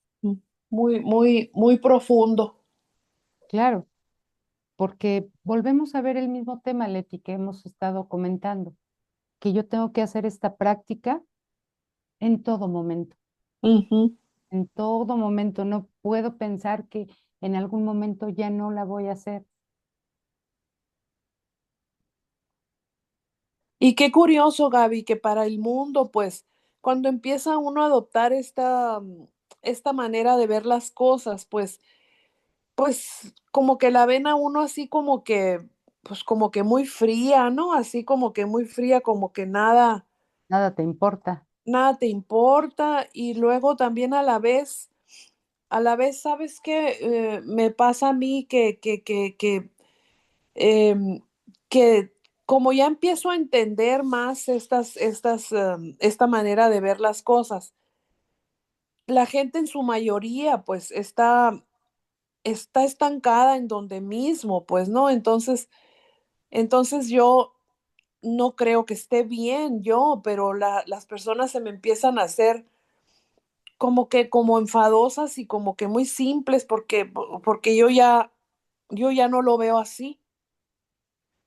muy, muy, muy profundo. Claro, porque volvemos a ver el mismo tema, Leti, que hemos estado comentando, que yo tengo que hacer esta práctica en todo momento, Ujú. en todo momento. No puedo pensar que en algún momento ya no la voy a hacer. Y qué curioso, Gaby, que para el mundo, pues, cuando empieza uno a adoptar esta manera de ver las cosas, pues, como que la ven a uno así pues, como que muy fría, ¿no? Así como que muy fría, como que Nada te importa. nada te importa. Y luego también a la vez, ¿sabes qué? Me pasa a mí em, que como ya empiezo a entender más esta manera de ver las cosas, la gente en su mayoría pues está estancada en donde mismo, pues, ¿no? Entonces yo no creo que esté bien yo, pero las personas se me empiezan a hacer como enfadosas y como que muy simples porque yo ya no lo veo así.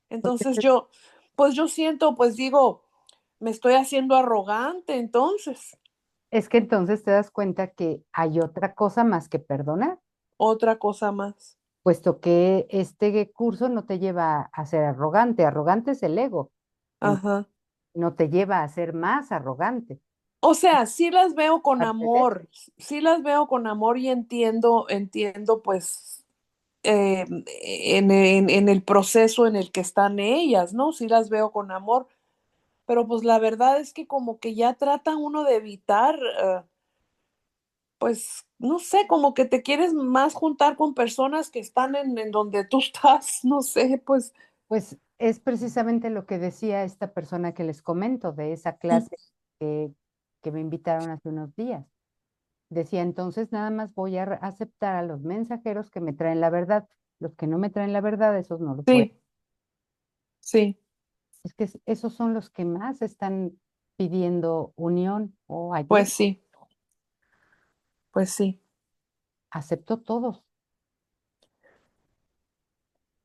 Porque Entonces pues yo siento, pues digo, me estoy haciendo arrogante entonces, es que entonces te das cuenta que hay otra cosa más que perdonar, otra cosa más. puesto que este curso no te lleva a ser arrogante. Arrogante es el ego, en- Ajá. no te lleva a ser más arrogante. O sea, sí las veo con Parte de- amor, sí las veo con amor y entiendo pues en el proceso en el que están ellas, ¿no? Sí las veo con amor, pero pues la verdad es que como que ya trata uno de evitar, pues, no sé, como que te quieres más juntar con personas que están en donde tú estás, no sé, pues. Pues es precisamente lo que decía esta persona que les comento de esa clase que, que me invitaron hace unos días. Decía, entonces nada más voy a aceptar a los mensajeros que me traen la verdad. Los que no me traen la verdad, esos no los voy a. Sí, sí. Es que esos son los que más están pidiendo unión o ayuda. Pues sí, pues sí, Acepto todos.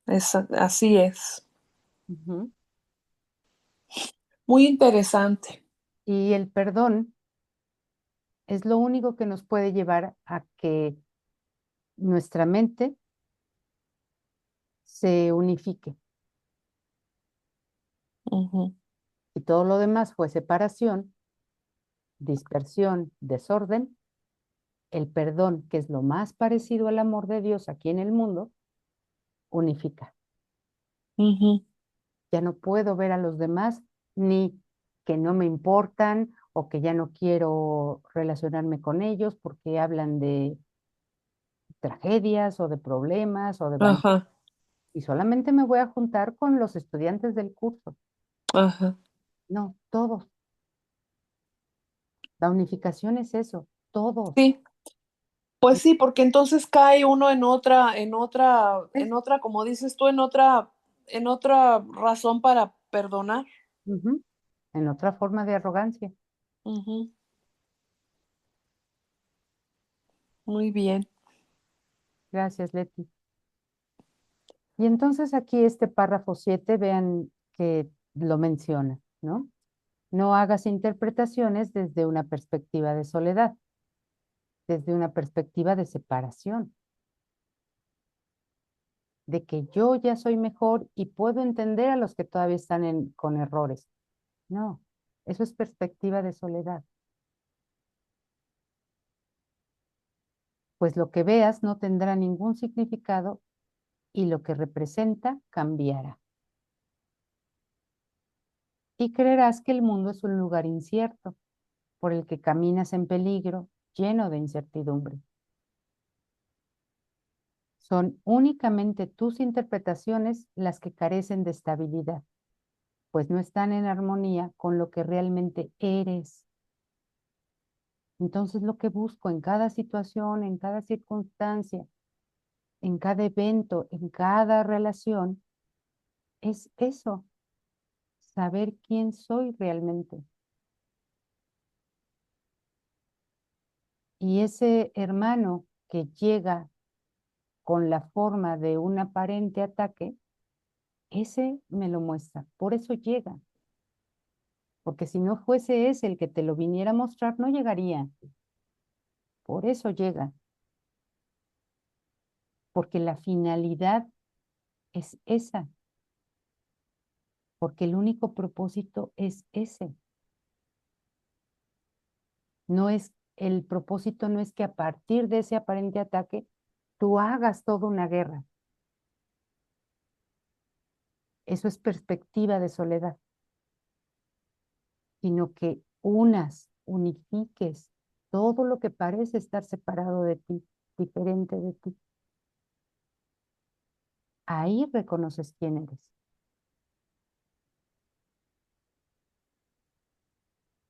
así es. Ujú. Muy interesante. Y el perdón es lo único que nos puede llevar a que nuestra mente se unifique. Ujú, Si todo lo demás fue separación, dispersión, desorden, el perdón, que es lo más parecido al amor de Dios aquí en el mundo, unifica. ujú. Ya no puedo ver a los demás ni que no me importan o que ya no quiero relacionarme con ellos porque hablan de tragedias o de problemas o de Ajá, y solamente me voy a juntar con los estudiantes del curso. ajá. No, todos. La unificación es eso, todos. Sí, pues sí, porque entonces cae uno ¿Ves? como dices tú, en otra razón para perdonar. Ujú. En otra forma de arrogancia. Ujú, muy bien. Gracias, Leti. Y entonces aquí este párrafo 7, vean que lo menciona, ¿no? No hagas interpretaciones desde una perspectiva de soledad, desde una perspectiva de separación, de que yo ya soy mejor y puedo entender a los que todavía están con errores. No, eso es perspectiva de soledad. Pues lo que veas no tendrá ningún significado y lo que representa cambiará. Y creerás que el mundo es un lugar incierto, por el que caminas en peligro, lleno de incertidumbre. Son únicamente tus interpretaciones las que carecen de estabilidad, pues no están en armonía con lo que realmente eres. Entonces lo que busco en cada situación, en cada circunstancia, en cada evento, en cada relación, es eso, saber quién soy realmente. Y ese hermano que llega con la forma de un aparente ataque, ese me lo muestra, por eso llega. Porque si no fuese ese el que te lo viniera a mostrar, no llegaría. Por eso llega. Porque la finalidad es esa. Porque el único propósito es ese. No es, el propósito no es que a partir de ese aparente ataque tú hagas toda una guerra. Eso es perspectiva de soledad. Sino que unifiques todo lo que parece estar separado de ti, diferente de ti. Ahí reconoces quién eres.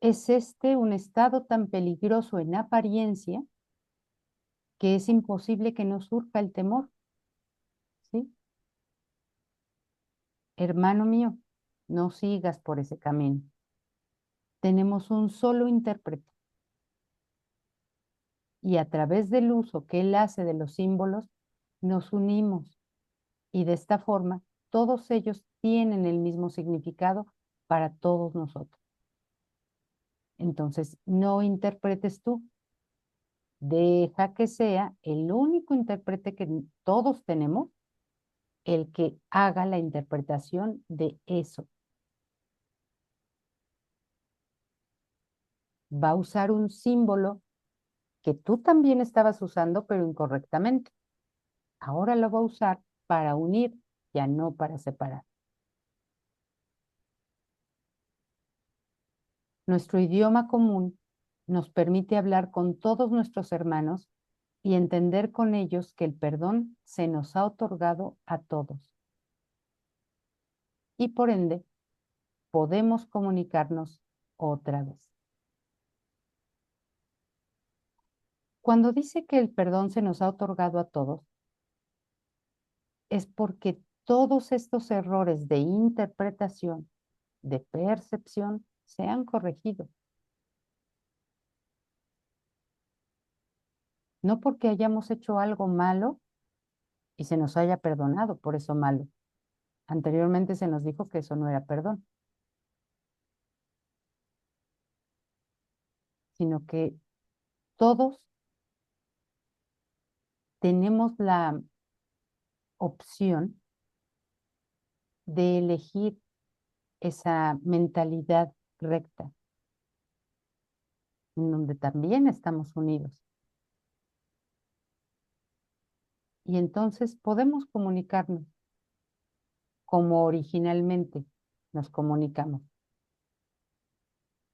Es este un estado tan peligroso en apariencia que es imposible que no surja el temor, ¿sí? Hermano mío, no sigas por ese camino. Tenemos un solo intérprete y a través del uso que él hace de los símbolos, nos unimos y de esta forma todos ellos tienen el mismo significado para todos nosotros. Entonces, no interpretes tú, deja que sea el único intérprete que todos tenemos el que haga la interpretación de eso. Va a usar un símbolo que tú también estabas usando, pero incorrectamente. Ahora lo va a usar para unir, ya no para separar. Nuestro idioma común nos permite hablar con todos nuestros hermanos y entender con ellos que el perdón se nos ha otorgado a todos. Y por ende, podemos comunicarnos otra vez. Cuando dice que el perdón se nos ha otorgado a todos, es porque todos estos errores de interpretación de percepción se han corregido. No porque hayamos hecho algo malo y se nos haya perdonado por eso malo. Anteriormente se nos dijo que eso no era perdón, sino que todos tenemos la opción de elegir esa mentalidad recta, en donde también estamos unidos. Y entonces podemos comunicarnos como originalmente nos comunicamos,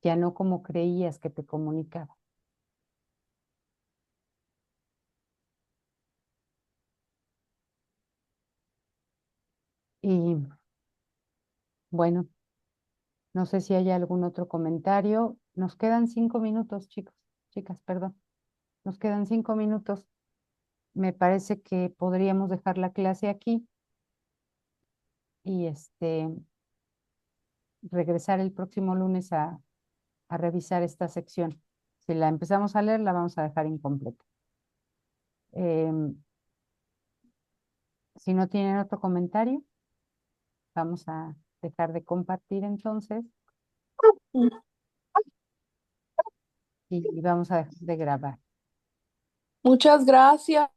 ya no como creías que te comunicaba. Y bueno, no sé si hay algún otro comentario. Nos quedan 5 minutos, chicos, chicas, perdón. Nos quedan 5 minutos. Me parece que podríamos dejar la clase aquí y regresar el próximo lunes a revisar esta sección. Si la empezamos a leer, la vamos a dejar incompleta. Si no tienen otro comentario, vamos a dejar de compartir entonces y vamos a dejar de grabar. Muchas gracias.